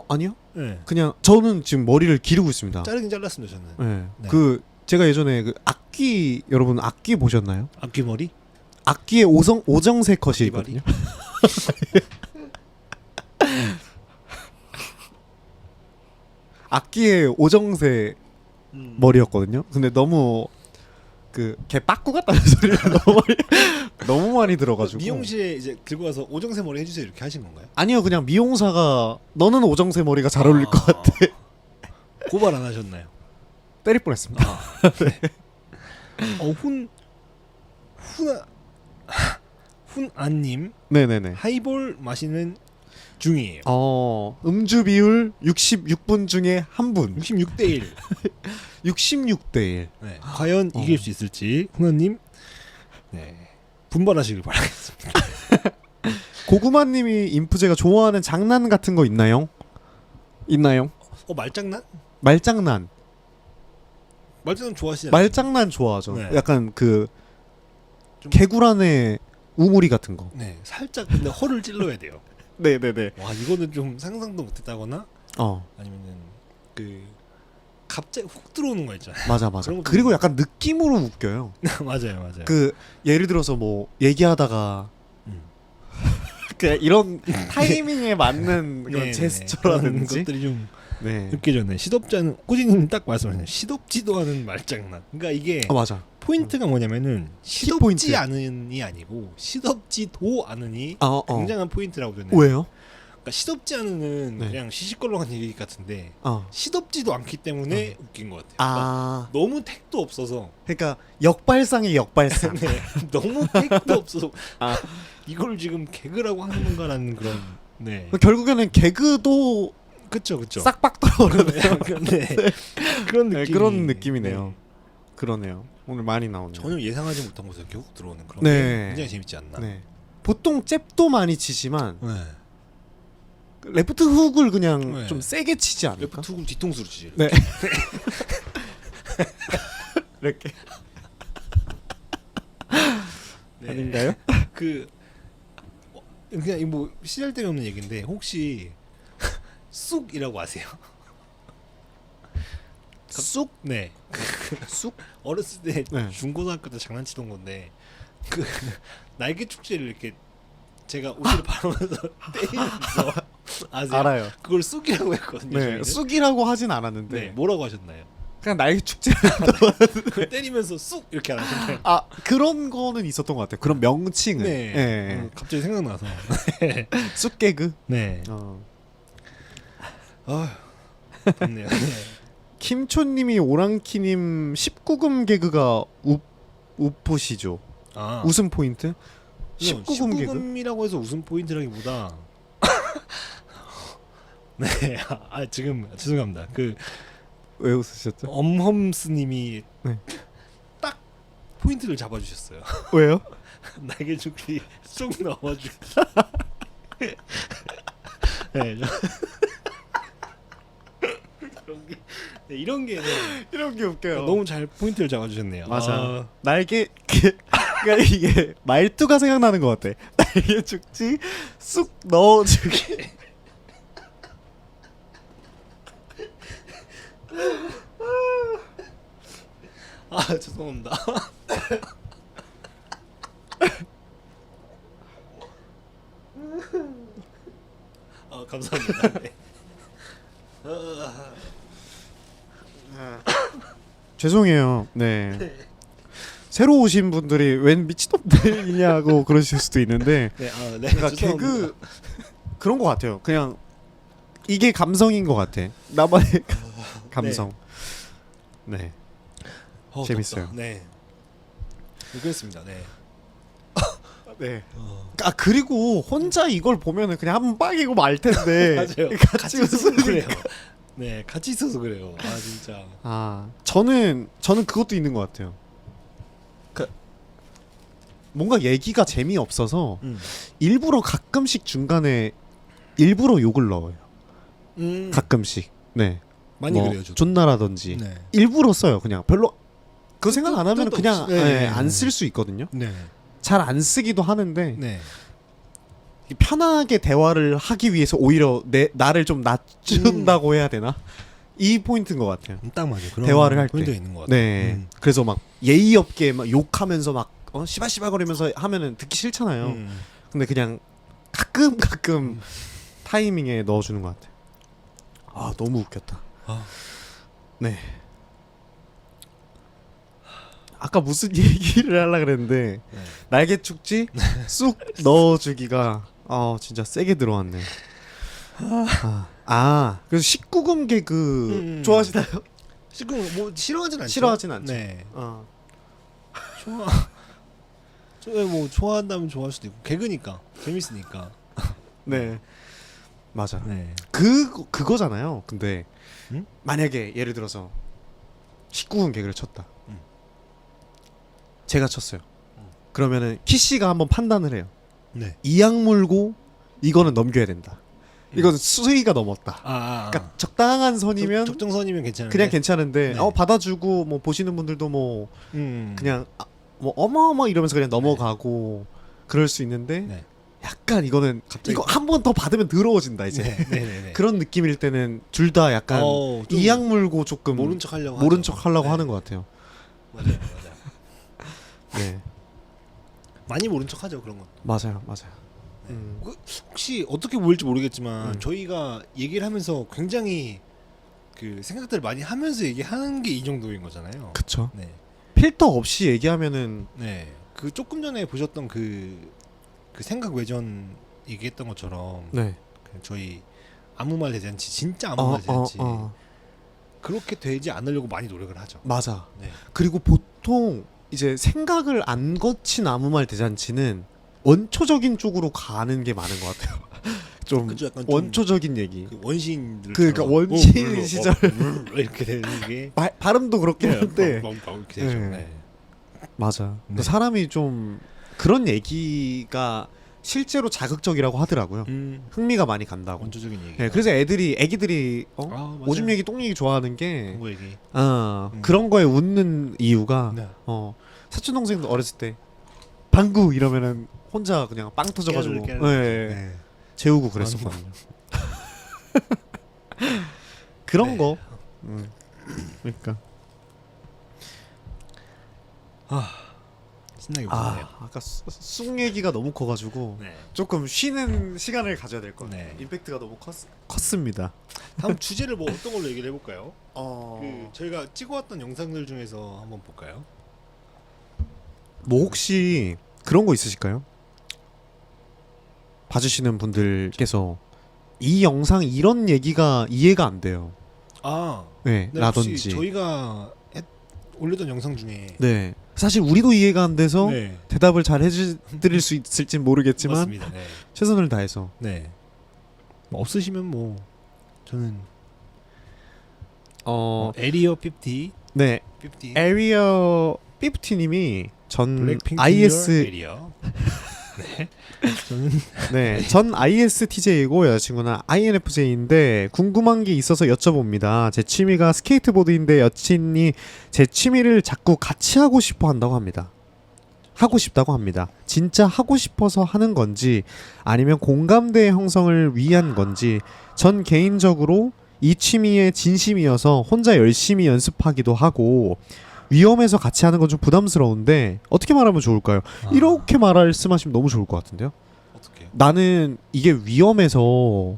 아니요? 네. 그냥 저는 지금 머리를 기르고 있습니다. 자르긴 잘랐습니다 저는. 네. 네. 그 제가 예전에 그 악기 여러분 악기 보셨나요? 앞귀머리? 악기의 오정세 컷이 있거든요. 악기의 오정세 머리였거든요. 근데 너무 개 빠꾸 같다는 소리를 너무 많이 들어가지고 미용실에 이제 들고 가서 오정세 머리 해주세요 이렇게 하신 건가요? 아니요, 그냥 미용사가 너는 오정세 머리가 잘 어울릴 것 같아. 고발 안 하셨나요? 때릴 뻔했습니다. 네. 훈안님 네네네. 하이볼 마시는 중이에요. 음주 비율 66분 중에 한 분. 66대 1. 66대 1. 네. 과연 이길 수 있을지 훈안님 네. 분발하시길 바라겠습니다. 고구마님이 인프제가 좋아하는 장난 같은 거 있나요? 말장난? 말장난 좋아하시잖아요. 말장난 좋아하죠. 네. 약간 개구란의 우물이 같은 거. 네, 살짝 근데 허를 찔러야 돼요. 네네네. 와 이거는 좀 상상도 못했다거나 아니면은 갑자기 훅 들어오는 거 있잖아요. 맞아. 그리고 약간 느낌으로 웃겨요. 맞아요. 예를 들어서 뭐 얘기하다가 그냥 이런 타이밍에 맞는 그런 제스처라든지 그런 것들이 좀 네. 웃기죠. 시덥지 않은 꾸지님 딱 말씀하셨네요. 시덥지도 않은 말장난. 그러니까 이게 맞아. 포인트가 뭐냐면은 시덥지 포인트. 않은이 아니고 시덥지도 않으니 굉장한 포인트라고 저는. 왜요? 그러니까 시덥지 않은은 네. 그냥 시시껄렁한 얘기 같은데 시덥지도 않기 때문에 웃긴 것 같아요. 그러니까 너무 택도 없어서. 그러니까 역발상의 역발상. 네, 너무 택도 없어서 이걸 지금 개그라고 하는 건가라는 그런. 네. 결국에는 개그도 그쵸. 싹박 떨어오르네요. 네. 그런 느낌. 그런 느낌이네요. 네. 그러네요. 오늘 많이 나오네요. 전혀 예상하지 못한 곳에 이렇게 훅 들어오는 그런 네. 게 굉장히 재밌지 않나. 네. 보통 잽도 많이 치지만 네. 레프트 훅을 그냥 좀 세게 치지 않을까? 레프트 훅을 뒤통수로 치지. 네. 이렇게. 네. 아닌가요? 그냥 뭐 시잘데기 없는 얘기인데 혹시 쑥이라고 아세요? 쑥? 네. 쑥? 어렸을 때 네. 중고등학교 때 장난치던 건데 날개 축제를 이렇게 제가 옷을 바르면서 때리면서 아세요? 알아요. 그걸 쑥이라고 했거든요. 네. 저희는. 쑥이라고 하진 않았는데. 네. 뭐라고 하셨나요? 그냥 날개 축제. 그걸 때리면서 쑥 이렇게 안 하셨나요? 그런 거는 있었던 것 같아요. 그런 명칭은. 네. 네. 갑자기 생각나서. 쑥 개그. 네. 덥네요. 네. 김초님이 오랑키님 19금 개그가 우포시죠. 웃음 포인트? 19금 개그? 19금이라고 해서 웃음 포인트라기보다 네. 지금 죄송합니다. 그 왜 웃으셨죠? 엄험스님이 네. 딱 포인트를 잡아주셨어요. 왜요? 날개 죽기 쏙 넣어주. 네. 이런 게 이런 게 웃겨요. 너무 잘 포인트를 잡아주셨네요. 맞아. 날개 그러니까 이게 말투가 생각나는 것 같아. 날개 죽지 쑥 넣어주기. 죄송합니다. 감사합니다. 네. 죄송해요. 네. 새로 오신 분들이 웬 미친놈들이냐고 그러실 수도 있는데 네, 그러니까 개그 그런 것 같아요. 그냥 이게 감성인 것 같아. 나만의 감성. 네. 재밌어요. 덥다. 네. 그렇습니다. 네. 네. 그리고 혼자 이걸 보면은 그냥 한번 빠기고 말 텐데. 맞아요. 같이 웃으면 그래요. 네, 같이 있어서 그래요. 진짜. 저는 그것도 있는 것 같아요. 뭔가 얘기가 재미없어서 일부러 가끔씩 중간에 일부러 욕을 넣어요. 가끔씩. 네. 많이 뭐 그래요. 저도. 존나라든지 네. 일부러 써요. 그냥 별로 그 생각 안 하면 그냥 네. 안 쓸 수 있거든요. 네. 잘 안 쓰기도 하는데 네. 편하게 대화를 하기 위해서 오히려 나를 좀 낮춘다고 해야 되나? 이 포인트인 것 같아요. 딱 맞아요. 그런 대화를 할 포인트가 때. 있는 것 같아요. 네. 그래서 막 예의 없게 막 욕하면서 막 시발시발거리면서 하면은 듣기 싫잖아요. 근데 그냥 가끔 타이밍에 넣어주는 것 같아요. 너무 웃겼다. 네. 아까 무슨 얘기를 하려고 그랬는데 네. 날개 축지 쑥 넣어주기가 진짜 세게 들어왔네. 그래서 19금 개그 좋아하시나요? 지금 뭐 싫어하진 않죠. 싫어하진 않죠. 네. 뭐 좋아한다면 좋아할 수도 있고 개그니까 재밌으니까. 네. 맞아. 네. 그거잖아요. 근데 만약에 예를 들어서 19금 개그를 쳤다. 제가 쳤어요. 그러면은 키씨가 한번 판단을 해요. 네. 이악 물고 이거는 넘겨야 된다. 이건 수위가 넘었다. 그러니까 적당한 선이면 적정선이면 괜찮은데 그냥 괜찮은데 네. 받아주고 뭐 보시는 분들도 뭐 그냥 뭐 어머 이러면서 그냥 넘어가고 그럴 수 있는데 네. 약간 이거는 갑자기 이거 한 번 더 받으면 더러워진다 이제. 네. 그런 느낌일 때는 둘 다 약간 좀 이악 물고 조금 모른 척 하려고 하는 것 같아요. 맞아요. 네. 많이 모른 척 하죠, 그런 것. 맞아요. 혹시 어떻게 보일지 모르겠지만 저희가 얘기를 하면서 굉장히 그 생각들을 많이 하면서 얘기하는 게 이 정도인 거잖아요. 그쵸. 네. 필터 없이 얘기하면은 네. 그 조금 전에 보셨던 그 생각 외전 얘기했던 것처럼 네. 저희 아무 말 대잔치 진짜 아무 말 대잔치 그렇게 되지 않으려고 많이 노력을 하죠. 맞아. 네. 그리고 보통 이제 생각을 안 거친 아무 말 대잔치는 원초적인 쪽으로 가는 게 많은 것 같아요. 좀 그쵸, 약간 원초적인 얘기. 그 원시인들 그러니까 원시인 시절 이렇게 되는 게 발음도 그렇긴 한데 이렇게 되죠. 네. 네. 맞아. 네. 사람이 좀 그런 얘기가 실제로 자극적이라고 하더라고요. 흥미가 많이 간다고. 원초적인 얘기. 네, 그래서 애기들이 맞아요. 오줌 얘기, 똥 얘기 좋아하는 게 공부 얘기. 그런 거에 웃는 이유가 네. 사촌 동생도 어렸을 때 방구 이러면은 혼자 그냥 빵 터져가지고 네. 재우고 그랬었거든요. 그런 네. 거. 그러니까. 신나게 웃네요. 아까 쑥 얘기가 너무 커가지고 네. 조금 쉬는 시간을 가져야 될 것 같아요. 네. 임팩트가 너무 컸습니다. 다음 주제를 뭐 어떤 걸로 얘기를 해볼까요? 어... 저희가 찍어왔던 영상들 중에서 한번 볼까요? 뭐 혹시 그런 거 있으실까요? 봐주시는 분들께서 이 영상 이런 얘기가 이해가 안 돼요. 네, 네, 라든지. 혹시 저희가 올렸던 영상 중에 네, 사실 우리도 이해가 안 돼서 네. 대답을 잘 해드릴 수 있을지 모르겠지만 맞습니다. 네. 최선을 다해서. 네. 뭐 없으시면 뭐 저는 에리어 50. 네. 50. 에리어 50님이 전 블랙핑크 IS 에리어. 네. 저는 네, 전 ISTJ이고 여자친구는 INFJ인데 궁금한 게 있어서 여쭤봅니다. 제 취미가 스케이트보드인데 여친이 제 취미를 자꾸 같이 하고 싶어 한다고 합니다. 하고 싶다고 합니다. 진짜 하고 싶어서 하는 건지 아니면 공감대 형성을 위한 건지 전 개인적으로 이 취미에 진심이어서 혼자 열심히 연습하기도 하고 위험해서 같이 하는 건 좀 부담스러운데 어떻게 말하면 좋을까요? 이렇게 말씀하시면 너무 좋을 것 같은데요. 어떻게요? 나는 이게 위험해서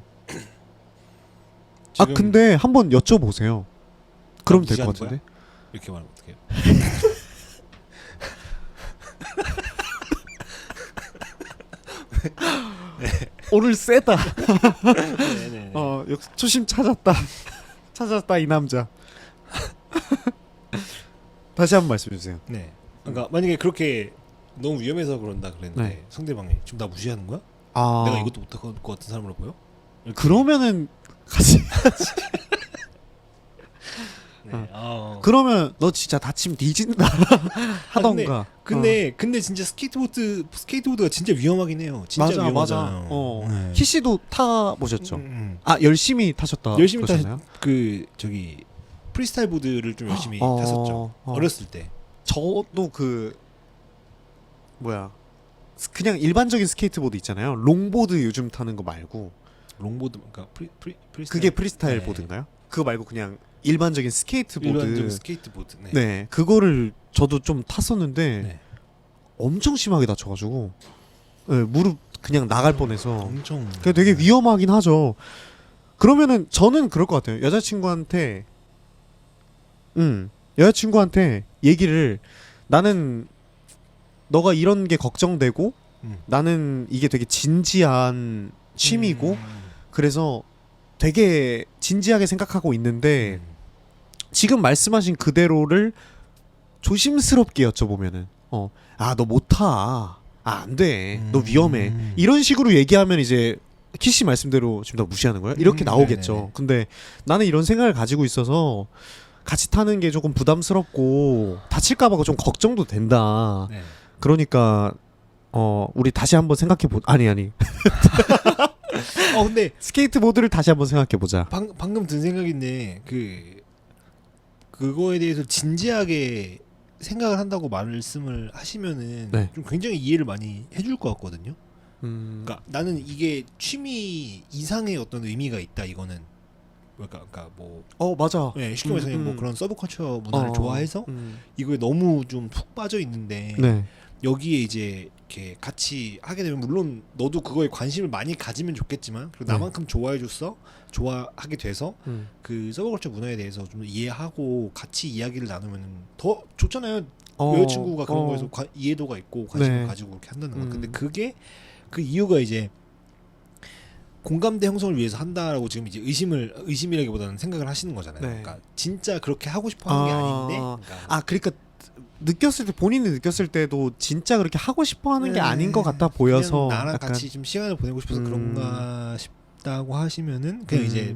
근데 한번 여쭤보세요. 그럼 될 것 같은데. 이렇게 말하면 어떡해요? 오늘 세다. 네네네. 역시 초심 찾았다. 찾았다 이 남자. 다시 한번 말씀해 주세요. 네. 그러니까 만약에 그렇게 너무 위험해서 그런다 그랬는데 네. 상대방이 지금 나 무시하는 거야? 내가 이것도 못할 것 같은 사람으로 보여? 이렇게. 그러면은 같이 네. 그러면 너 진짜 다치면 뒤진다 하던가. 근데 진짜 스케이트보드가 진짜 위험하긴 해요. 진짜 위험하잖아요. 네. 키씨도 타 보셨죠? 열심히 타셨다. 열심히 그러셨나요? 그 저기 프리스타일 보드를 좀 열심히 탔었죠. 어렸을 때. 저도 그냥 일반적인 스케이트보드 있잖아요. 롱보드 요즘 타는 거 말고. 롱보드 그러니까 프리스타일. 그게 프리스타일 네. 보드인가요? 그거 말고 그냥 일반적인 스케이트보드. 일반적인 스케이트보드. 네. 네, 그거를 저도 좀 탔었는데 네. 엄청 심하게 다쳐가지고 네, 무릎 그냥 나갈 뻔해서. 엄청. 그게 되게 위험하긴 하죠. 그러면은 저는 그럴 것 같아요. 여자친구한테 얘기를 나는 너가 이런 게 걱정되고 나는 이게 되게 진지한 취미고 그래서 되게 진지하게 생각하고 있는데 지금 말씀하신 그대로를 조심스럽게 여쭤보면은 너 못 타. 안 돼. 너 위험해. 이런 식으로 얘기하면 이제 키씨 말씀대로 지금 나 무시하는 거야? 이렇게 나오겠죠. 네네네. 근데 나는 이런 생각을 가지고 있어서 같이 타는 게 조금 부담스럽고 다칠까봐 좀 걱정도 된다. 네. 그러니까 우리 다시 한번 생각해 아니 근데 스케이트보드를 다시 한번 생각해 보자. 방금 든 생각인데 그거에 대해서 진지하게 생각을 한다고 말씀을 하시면은 네. 좀 굉장히 이해를 많이 해줄 것 같거든요. 그러니까 그러니까 나는 이게 취미 이상의 어떤 의미가 있다. 이거는 그러니까 뭐 맞아. 네, 쉽게 말해서 뭐 그런 서브컬처 문화를 좋아해서 이거에 너무 좀 푹 빠져 있는데 네. 여기에 이제 이렇게 같이 하게 되면 물론 너도 그거에 관심을 많이 가지면 좋겠지만 그리고 나만큼 좋아하게 돼서 그 서브컬처 문화에 대해서 좀 이해하고 같이 이야기를 나누면 더 좋잖아요. 여자친구가 그런 거에서 이해도가 있고 관심을 네. 가지고 그렇게 한다는 거. 근데 그게 그 이유가 이제 공감대 형성을 위해서 한다라고 지금 이제 의심이라기보다는 생각을 하시는 거잖아요. 네. 그러니까 진짜 그렇게 하고 싶어하는 게 아닌데. 그러니까 느꼈을 때 본인이 느꼈을 때도 진짜 그렇게 하고 싶어하는 게 아닌 것 같다 보여서 그냥 나랑 약간 같이 좀 시간을 보내고 싶어서 그런가 싶다고 하시면은 그냥 이제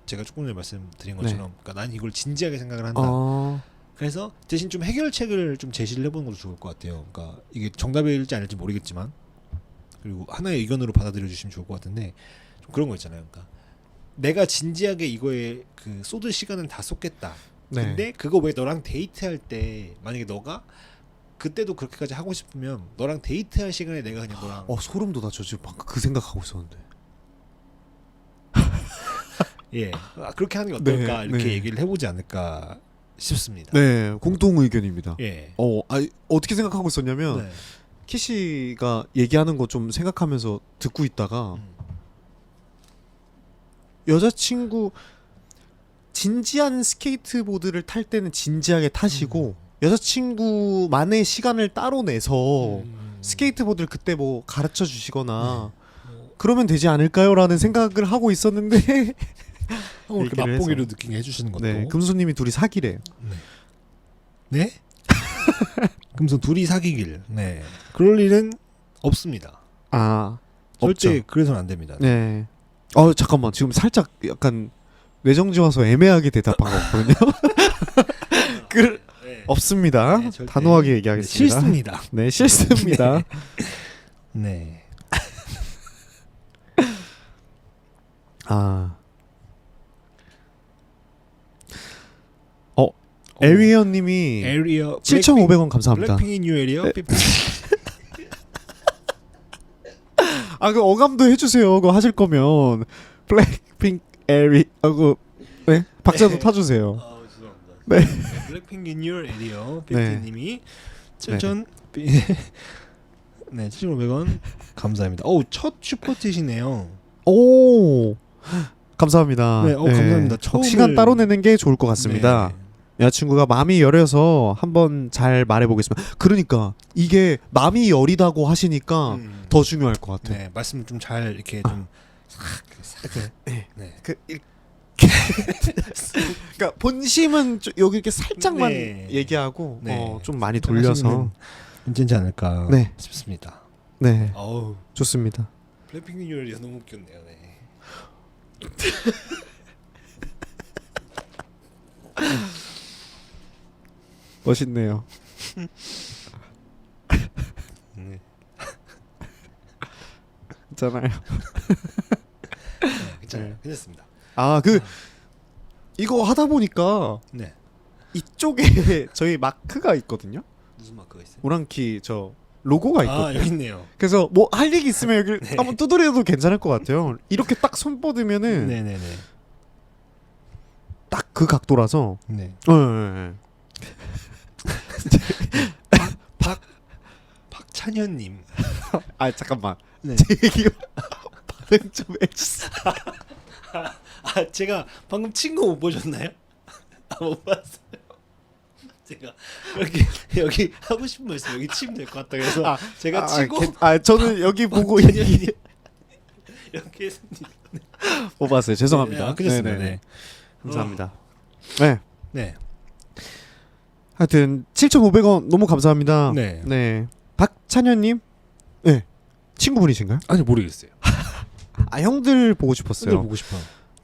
제가 조금 전에 말씀드린 것처럼 그러니까 난 이걸 진지하게 생각을 한다. 그래서 대신 좀 해결책을 좀 제시를 해보는 것도 좋을 것 같아요. 그러니까 이게 정답일지 아닐지 모르겠지만 그리고 하나의 의견으로 받아들여 주시면 좋을 것 같은데 좀 그런 거 있잖아요. 그러니까 내가 진지하게 이거에 그 쏟을 시간은 다 쏟겠다. 네. 근데 그거 왜 너랑 데이트할 때 만약에 너가 그때도 그렇게까지 하고 싶으면 너랑 데이트할 시간에 내가 그냥 너랑 소름 돋아. 저 지금 방금 그 생각하고 있었는데. 예 그렇게 하는 게 어떨까 네, 이렇게 네. 얘기를 해보지 않을까 싶습니다. 네, 공동 의견입니다. 예. 어떻게 생각하고 있었냐면 네. 키씨가 얘기하는 거 좀 생각하면서 듣고 있다가 여자친구 진지한 스케이트보드를 탈 때는 진지하게 타시고 여자친구만의 시간을 따로 내서 스케이트보드를 그때 뭐 가르쳐 주시거나 그러면 되지 않을까요라는 생각을 하고 있었는데 이렇게 맛보기로 느끼게 해주시는 것도. 네, 금수님이 둘이 사귀래요. 네? 금수 둘이 사귀길. 네. 그럴 일은 없습니다. 절대 없죠. 그래서는 안 됩니다. 네. 잠깐만 지금 살짝 약간 뇌정지 와서 애매하게 대답한 거거든요. 네. 없습니다. 네, 절대. 단호하게 얘기하겠습니다. 싫습니다. 네, 싫습니다. 네. 아. 에리어님이 에리어 7,500원 감사합니다. 블랙핑 인 뉴 에리어. 아, 그 어감도 해주세요. 그거 하실 거면 블랙핑 에리 하고 네 박자도 타주세요. 아, 죄송합니다. 네. 블랙핑 인 뉴 에리어 네. 삐삐님이 7,000 네 7,500원 감사합니다. 어우 첫 슈퍼챗이네요. 오 감사합니다. 네, 감사합니다. 시간 따로 내는 게 좋을 것 같습니다. 네. 여자친구가 마음이 여려서 한번 잘 말해보겠습니다. 그러니까 이게 마음이 여리다고 하시니까 더 중요할 것 같아요. 네, 말씀 좀 잘 이렇게 좀 싹. 네. 네. 그러니까 본심은 여기 이렇게 살짝만 네. 얘기하고 네. 좀 많이 돌려서 괜찮지 않을까 네. 싶습니다. 네 어우 좋습니다. 블랙핑 인 뉴 에리어 너무 웃겼네요. 네. 멋있네요. 네. 있잖아요. 괜찮아요. 네. 괜찮습니다. 이거 하다 보니까 네. 이쪽에 저희 마크가 있거든요. 무슨 마크가 있어요? 오랑키 저 로고가 있거든요. 아 여기 있네요. 그래서 뭐 할 얘기 있으면 여기 네. 한번 두드려도 괜찮을 것 같아요. 이렇게 딱 손 뻗으면은 네네네. 딱 그 각도라서. 네. 네. 박찬현님. 아 잠깐만. 네. 제 얘기 반응 좀 해주세요. 아 제가 방금 친 거 못 보셨나요? 못 봤어요. 제가 여기 하고 싶은 말씀 여기 치면 될 것 같다 그래서 제가 치고 저는 여기 보고 박찬현님 이렇게 했습니다. 못 봤어요. 죄송합니다. 네, 그렇습니다. 네네네. 네. 감사합니다. 네. 네. 하여튼 7,500원 너무 감사합니다. 네. 네. 박찬현님, 네 친구분이신가요? 아니 모르겠어요. 아 형들 보고 싶었어요. 보고 싶어.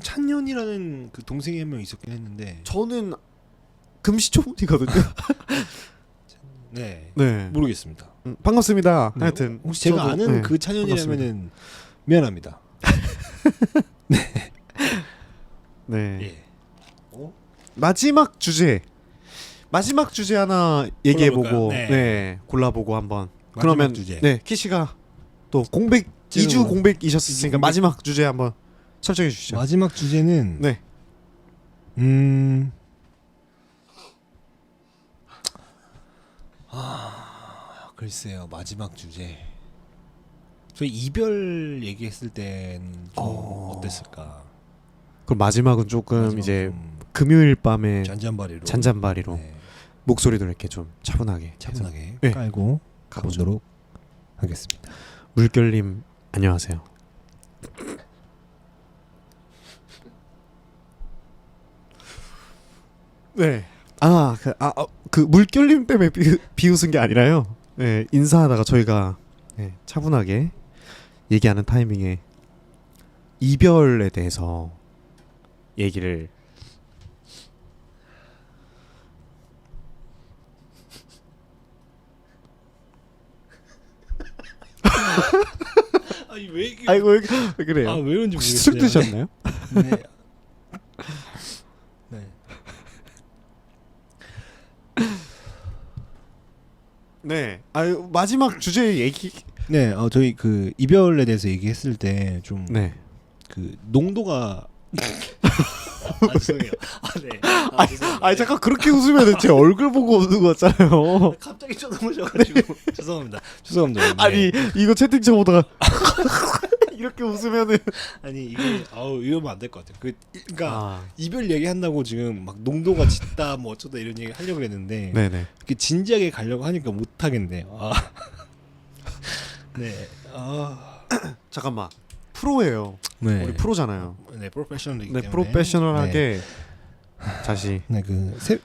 찬현이라는 그 동생이 한 명 있었긴 했는데. 저는 금시초문이거든요. 네. 네. 모르겠습니다. 반갑습니다. 네. 하여튼 혹시 제가 저도, 아는 네, 그 찬현이라면은 미안합니다. 네. 예. 마지막 주제 하나 얘기해보고 골라볼까요? 네. 골라보고 한번. 마지막 그러면 주제. 네 키씨가 또 공백 2주 공백이셨으니까 공백. 마지막 주제 한번 설정해 주시죠. 마지막 주제는 네. 글쎄요. 마지막 주제. 저희 이별 얘기했을 땐 좀 어땠을까? 그럼 마지막은 조금 마지막은 이제 좀 금요일 밤에 잔잔바리로 네. 목소리도 이렇게 좀 차분하게 네. 네. 깔고 가보죠. 가보도록 하겠습니다. 물결님 안녕하세요. 네. 그 물결님 때문에 비웃은 게 아니라요. 네, 인사하다가 저희가 네, 차분하게 얘기하는 타이밍에 이별에 대해서 얘기를 아니 왜 이게 아이고 왜 그래요? 왜 그런지 혹시 모르겠어요. 술 드셨나요? 네. 네. 네. 마지막 주제 얘기. 네, 저희 그 이별에 대해서 얘기했을 때 좀 그 네. 농도가 죄송해요. 네. 죄송합니다. 잠깐 그렇게 웃으면 제 얼굴 보고 웃는 거 같잖아요. 갑자기 쳐다보셔가지고 죄송합니다. 네. 아니 이거 채팅창 보다가 이렇게 웃으면은 아니 이게 이러면 안 될 것 같아요. 그러니까 아, 이별 얘기한다고 지금 막 농도가 짙다 뭐 어쩌다 이런 얘기 하려고 했는데 네네. 이렇게 진지하게 가려고 하니까 못 하겠네요. 네. 잠깐만 프로예요. 네. 우리 프로잖아요. 네, 프로페셔널이기 네, 때문에. 프로페셔널하게 다시. 네,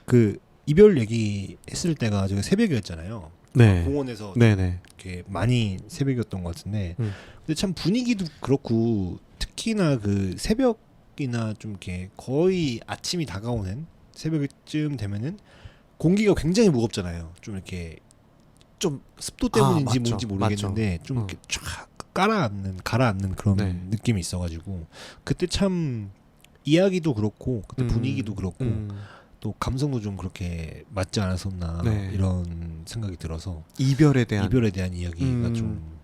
그 이별 얘기 했을 때가 저희 새벽이었잖아요. 네. 공원에서 네네. 이렇게 많이 새벽이었던 것 같은데, 음. 근데 참 분위기도 그렇고 특히나 그 새벽 새벽이나 좀 이렇게 거의 아침이 다가오는 새벽쯤 되면은 공기가 굉장히 무겁잖아요. 좀 이렇게 좀 습도 때문인지 뭔지 모르겠는데 좀 이렇게 쫙 가라앉는 그런 느낌이 있어가지고 그때 참 이야기도 그렇고 그때 분위기도 그렇고 또 감성도 좀 그렇게 맞지 않았었나 이런 생각이 들어서 이별에 대한 이야기가 좀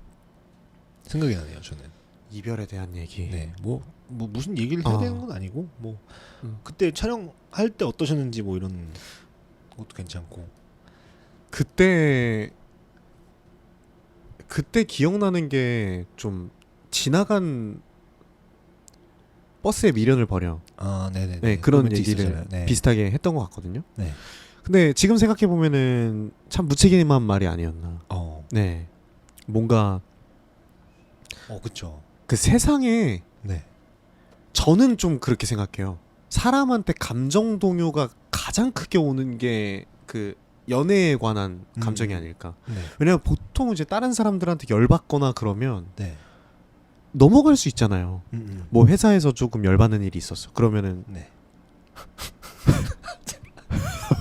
생각이 나네요. 저는 이별에 대한 얘기. 네, 뭐 무슨 얘기를 해야 되는 건 아니고 뭐 그때 촬영할 때 어떠셨는지 뭐 이런 것도 괜찮고 그때 기억나는 게 좀 지나간 버스에 미련을 버려. 네네. 네, 그런 얘기를 비슷하게 했던 것 같거든요. 네. 근데 지금 생각해 보면은 참 무책임한 말이 아니었나. 네, 뭔가 그쵸. 그 세상에 저는 좀 그렇게 생각해요. 사람한테 감정 동요가 가장 크게 오는 게 그 연애에 관한 감정이 아닐까. 왜냐면 보통 이제 다른 사람들한테 열받거나 그러면 넘어갈 수 있잖아요. 뭐 회사에서 조금 열받는 일이 있었어. 그러면은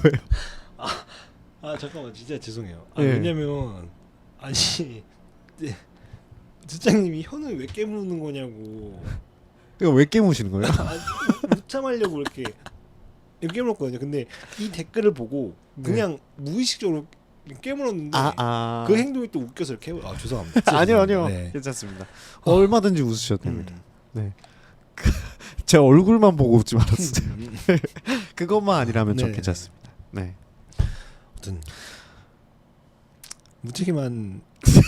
왜요? 잠깐만 진짜 죄송해요. 왜냐면 아니 부장님이 현을 왜 깨무는 거냐고. 이거 왜 깨무시는 거예요? 못 참으려고 이렇게 깨물었거든요. 근데 이 댓글을 보고 그냥 무의식적으로 깨물었는데 그 행동이 또 웃겨서 이렇게 죄송합니다. 아니요. 괜찮습니다. 얼마든지 웃으셔도 됩니다. 제 얼굴만 보고 웃지 말았어요. 그것만 아니라면 좀 괜찮습니다. 네. 아무튼 무책임한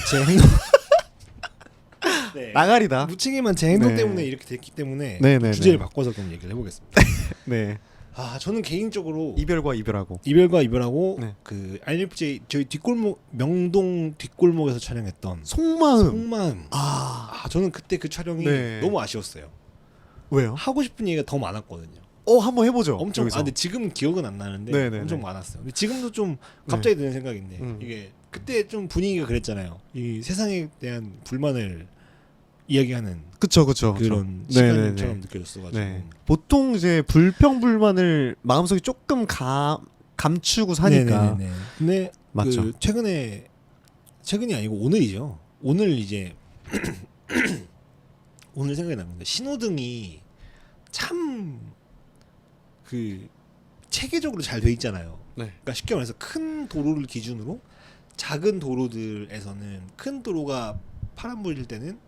제 행동 나가리다. 무책임한 제 행동 때문에 이렇게 됐기 때문에 주제를 바꿔서 그럼 얘기를 해보겠습니다. 네. 저는 개인적으로 이별과 이별하고 그 INFJ 저희 명동 뒷골목에서 촬영했던 속마음. 저는 그때 그 촬영이 너무 아쉬웠어요. 왜요? 하고 싶은 얘기가 더 많았거든요. 한번 해보죠. 엄청 근데 지금 기억은 안 나는데 엄청 많았어요. 근데 지금도 좀 갑자기 드는 생각인데 이게 그때 좀 분위기가 그랬잖아요. 이 세상에 대한 불만을 이야기하는 그쵸 그런 시간처럼 느껴졌어가지고 보통 이제 불평불만을 마음속에 조금 감추고 사니까. 근데 맞죠. 그 최근이 아니고 오늘이죠. 오늘 이제 오늘 생각이 납니다. 신호등이 참 그 체계적으로 잘 돼 있잖아요. 그러니까 쉽게 말해서 큰 도로를 기준으로 작은 도로들에서는 큰 도로가 파란불일 때는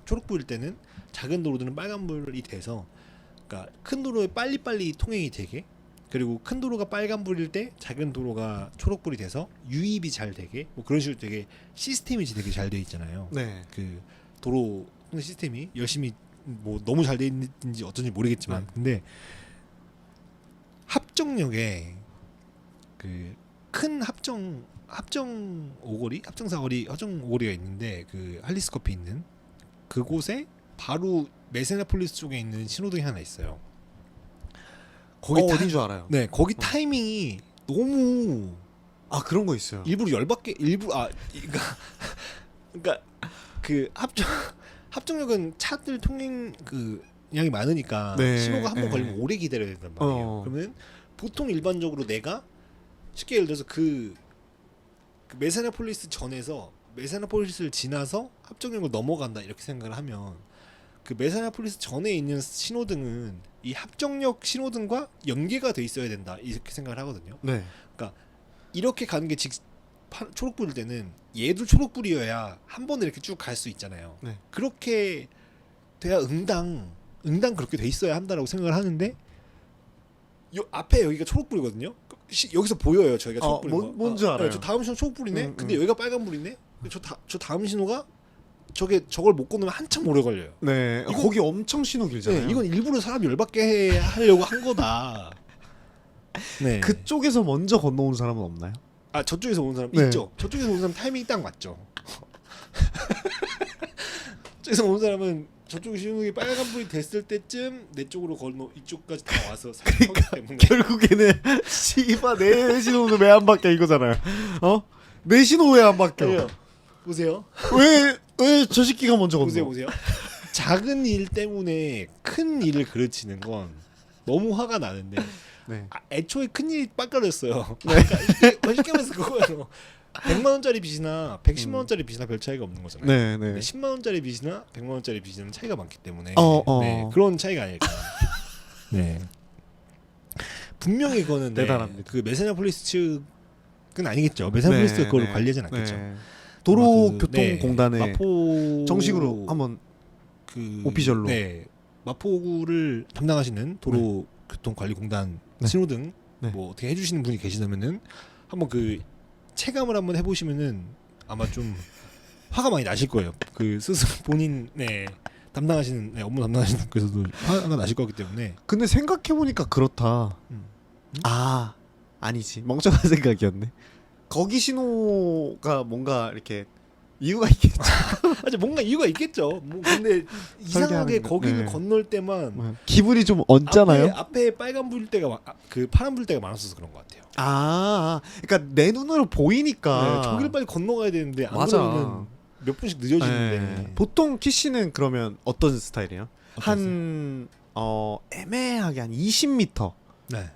초록불일 때는 작은 도로들은 빨간불이 돼서 그러니까 큰 도로에 빨리빨리 통행이 되게 그리고 큰 도로가 빨간불일 때 작은 도로가 초록불이 돼서 유입이 잘 되게 뭐 그런 식으로 되게 시스템이 되게 잘 돼 있잖아요. 그 도로 시스템이 열심히 뭐 너무 잘 돼 있는지 어쩐지 모르겠지만 근데 합정역에 그 큰 합정 오거리가 있는데 그 할리스 커피 있는 그곳에 바로 메세나폴리스 쪽에 있는 신호등이 하나 있어요. 거기 어딘 줄 알아요. 네, 거기 타이밍이 너무 그런 거 있어요. 일부러 열받게 그러니까 그 합정역은 차들 통행 그 양이 많으니까 신호가 한 번 걸리면 오래 기다려야 된단 말이에요. 그러면 보통 일반적으로 내가 쉽게 예를 들어서 그 메세나폴리스 전에서 메세나폴리스를 지나서 합정역을 넘어간다 이렇게 생각을 하면 그 메세나폴리스 전에 있는 신호등은 이 합정역 신호등과 연계가 돼 있어야 된다 이렇게 생각을 하거든요. 그러니까 이렇게 가는 게 초록불일 때는 얘도 초록불이어야 한 번에 이렇게 쭉 갈 수 있잖아요. 그렇게 돼야 응당 그렇게 돼 있어야 한다라고 생각을 하는데 앞에 여기가 초록불이거든요. 여기서 보여요 저희가 초록불인 거. 뭔지 알아요. 저 다음 신호 초록불이네. 근데 여기가 빨간불이네. 저 다음 신호가 저걸 못 건너면 한참 오래 걸려요. 거기 엄청 신호 길잖아요. 이건 일부러 사람 열받게 하려고 한 거다. 그쪽에서 먼저 건너온 사람은 없나요? 저쪽에서 온 사람 있죠. 저쪽에서 온 사람 타이밍이 딱 맞죠. 저쪽에서 온 사람은 저쪽 신호등이 빨간불이 됐을 때쯤 내 쪽으로 건너 이쪽까지 다 와서 서기 때문에 결국에는 씨발 내 신호는 왜 안 바뀌어 이거잖아요. 내 신호 왜 안 바뀌어? 보세요. 왜 저 새끼가 먼저 건너? 보세요. 작은 일 때문에 큰 일을 그르치는 건 너무 화가 나는데 네. 애초에 큰 일이 빡가렸어요. 쉽게 말해서 그거예요. 100만 원짜리 빚이나 110만 원짜리 빚이나 별 차이가 없는 거잖아요. 네, 네. 근데 10만 원짜리 빚이나 100만 원짜리 빚은 차이가 많기 때문에 네, 그런 차이가 아닐까. 네. 분명히 이거는 대단합니다. 그 메세나폴리스 측은 아니겠죠. 메세나폴리스가 그걸 관리하진 않겠죠. 네. 도로교통공단에 마포 정식으로 한번 그 오피셜로 마포구를 담당하시는 도로교통관리공단 네. 신호등 네. 뭐 어떻게 해주시는 분이 계시다면은 한번 그 체감을 한번 해보시면은 아마 좀 화가 많이 나실 거예요. 그 스스로 본인 담당하시는 업무 담당하시는 분께서도 화가 나실 거기 때문에. 근데 생각해보니까 그렇다. 아니지, 멍청한 생각이었네. 거기 신호가 뭔가 이렇게 이유가 있겠죠. 아니 뭔가 이유가 있겠죠. 뭐 근데 이상하게 거기를 건널 때만 기분이 좀 얹잖아요. 앞에 빨간 불때가 그 파란 불때가 많았어서 그런 것 같아요. 그러니까 내 눈으로 보이니까 저기를 빨리 건너가야 되는데 안 맞아. 그러면 몇 분씩 늦어지는데. 보통 키씨는 그러면 어떤 스타일이에요? 애매하게 한 20m. 네.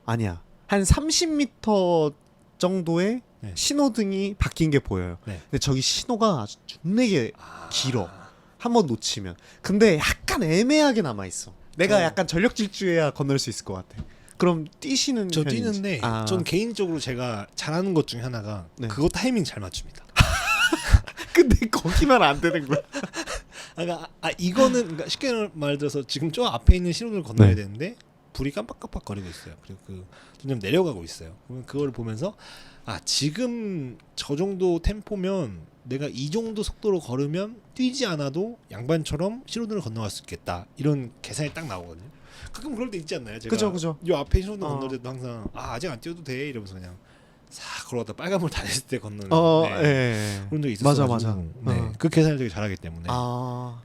아니야. 한 30m 정도의 신호등이 바뀐 게 보여요. 네. 근데 저기 신호가 아주 존내게 길어. 한번 놓치면. 근데 약간 애매하게 남아 있어. 내가 약간 전력 질주해야 건널 수 있을 것 같아. 그럼 뛰시는 저 편인지? 뛰는데 전 개인적으로 제가 잘하는 것 중에 하나가 그거 타이밍 잘 맞춥니다. 근데 거기만 안 되는 거야. 이거는 그러니까 쉽게 말들어서 지금 저 앞에 있는 신호등을 건너야 되는데 불이 깜빡깜빡거리고 있어요. 그리고 그 점점 내려가고 있어요. 그러면 그걸 보면서 지금 저 정도 템포면 내가 이 정도 속도로 걸으면 뛰지 않아도 양반처럼 신호등을 건너갈 수 있겠다. 이런 계산이 딱 나오거든요. 가끔 그럴 때 있지 않나요? 제가 그죠. 요 앞에 신호등 건널 때도 항상 아직 안 뛰어도 돼 이러면서 그냥 싹 걸어가다 빨간불 다 됐을 때 건너는 그런 적이 있었어요. 맞아. 그 계산을 되게 잘하기 때문에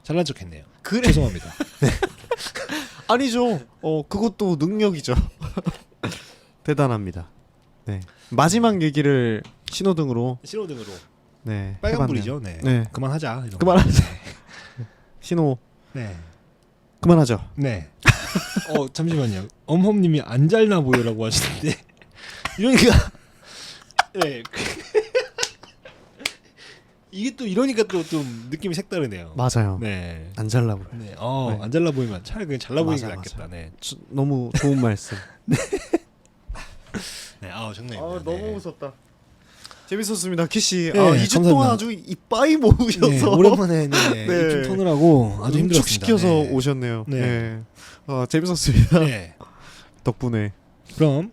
잘난 척했네요. 그래. 죄송합니다. 아니죠. 그것도 능력이죠. 대단합니다. 네. 마지막 얘기를 신호등으로. 네. 빨간불이죠. 네. 그만하자. 그만하자. 신호. 네. 그만하죠. 네. 잠시만요. 엄hom님이 안 잘나 보여라고 하시는데 이러니까 이게 또 이러니까 또 좀 느낌이 색다르네요. 맞아요. 네. 안 잘나 보여. 네. 안 잘나 보이면 차라리 그냥 잘나 보이는 게 낫겠다. 네. 너무 좋은 말씀. 네. 장난입니다. 너무 웃었다. 재밌었습니다, 키씨. 네, 2주 감사합니다. 동안 아주 이빠이 모으셔서 오랜만에 입좀 터느라고 아주 힘들었습니다. 축시켜서 오셨네요. 네. 재밌었습니다. 네. 덕분에. 그럼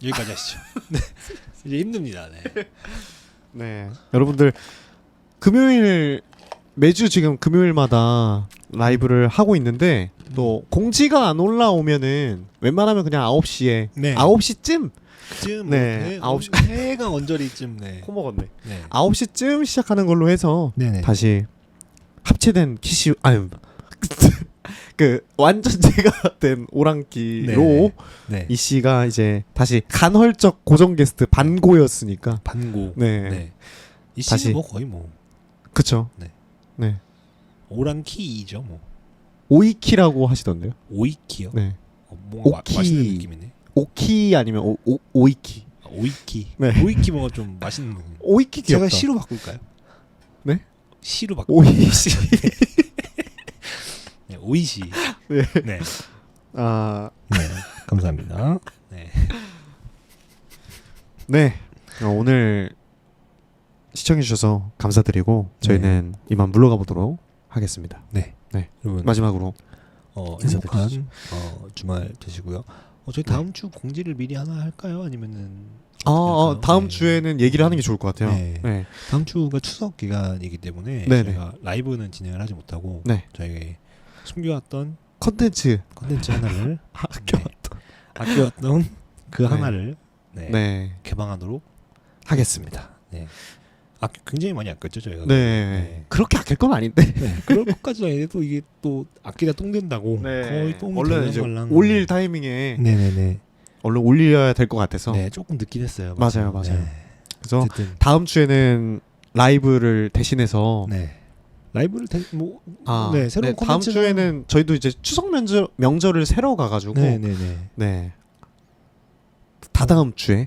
여기까지 하시죠. 네. 이제 힘듭니다. 네. 여러분들 매주 지금 금요일마다 라이브를 하고 있는데 또 공지가 안 올라오면은 웬만하면 그냥 9시에 9시쯤 9시 해가 언저리쯤 코 먹었네. 9시쯤 시작하는 걸로 해서 다시 합체된 키시 그 완전체가 된 오랑키로 이 씨가 이제 다시 간헐적 고정 게스트 반고였으니까 이 씨는 다시 거의 그쵸. 오랑키이죠 오이키라고 하시던데요. 오이키요? 네. 뭔가 맛있는 느낌이네. 오키 아니면 오이키. 오이키. 네. 오이키 뭔가 좀 맛있는. 오이키 귀엽다. 제가 시로 바꿀까요? 네? 시로 바꿀. 오이시. 네, 오이시. 네. 네. 감사합니다. 네. 네. 오늘 시청해 주셔서 감사드리고 저희는 이만 물러가 보도록 하겠습니다. 네. 여러분 마지막으로 행복한 주말 되시고요. 저희 다음 주 공지를 미리 하나 할까요? 아니면은 다음 주에는 얘기를 하는 게 좋을 것 같아요. 네. 다음 주가 추석 기간이기 때문에 저희가 라이브는 진행을 하지 못하고 저희 숨겨왔던 컨텐츠 하나를 아껴왔던 그 하나를 개방하도록 하겠습니다. 네. 굉장히 많이 아꼈죠 저희가. 그렇게 아낄 건 아닌데. 그럴 것까지는 아닌데 또 이게 또 아끼다 똥 된다고. 거의 똥이 원래 이제 올릴 타이밍에 얼른 올려야 될 것 같아서. 조금 늦긴 했어요. 맞아요. 그래서 다음 주에는 라이브를 대신해서 라이브를 네, 새로운 콘텐츠 다음 주에는 저희도 이제 추석 명절을 새러 가가지고 네. 다다음 주에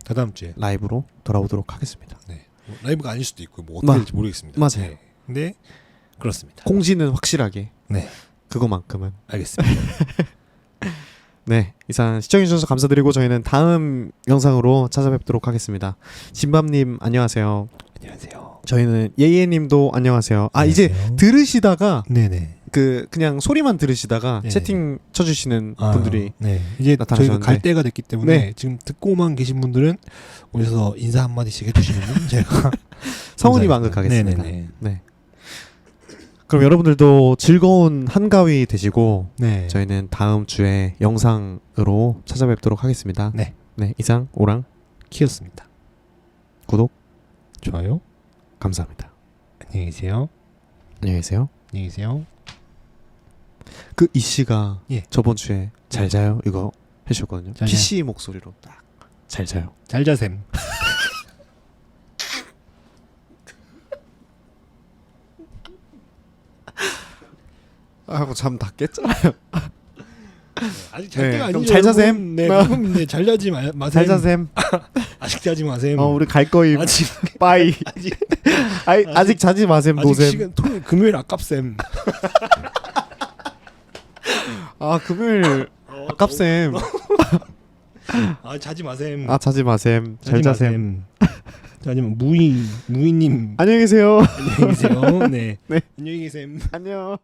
라이브로 돌아오도록 하겠습니다. 네. 뭐 라이브가 아닐 수도 있고 뭐 어떻게 될지 모르겠습니다. 맞아요. 네. 근데 그렇습니다. 공지는 확실하게 네. 그거만큼은 알겠습니다. 네, 이상 시청해주셔서 감사드리고 저희는 다음 영상으로 찾아뵙도록 하겠습니다. 진밤님 안녕하세요. 안녕하세요. 저희는 예예님도 안녕하세요. 아 안녕하세요. 이제 들으시다가 네네. 그냥 소리만 들으시다가 네. 채팅 쳐주시는 분들이 이제 나타나셨는데. 저희가 갈 때가 됐기 때문에 네. 지금 듣고만 계신 분들은 오셔서 인사 한 마디씩 해주시면 제가 성훈이 감사하겠습니다. 만극하겠습니다. 네네네. 네. 그럼 여러분들도 즐거운 한가위 되시고 네. 저희는 다음 주에 영상으로 찾아뵙도록 하겠습니다. 네. 네, 이상 오랑 키였습니다. 구독 좋아요. 감사합니다. 안녕히 계세요. 안녕히 계세요. 안녕히 계세요. 그 이 씨가 예. 저번 주에 잘 자요 이거 해주셨거든요. 잘 자요. PC 목소리로 딱 잘 자요. 잘 자셈. 아이고 잠 다 깼잖아요. 아직 잘 네, 때가 그럼 아니죠. 잘 자셈. 네, 그럼 네, 잘 자지 마셈. 잘 자셈. 아직 자지 마셈. 우리 갈 거임. 아직 빠이. 아직 자지 마셈 아직 노셈. 시간 금요일 아깝셈. 아 금요일 아깝셈. 아 자지 마셈. 아 자지 마셈. 잘 자셈. 아니면 무이님 안녕히 계세요. 안녕히 계세요. 네. 네. 안녕히 계셈. 안녕.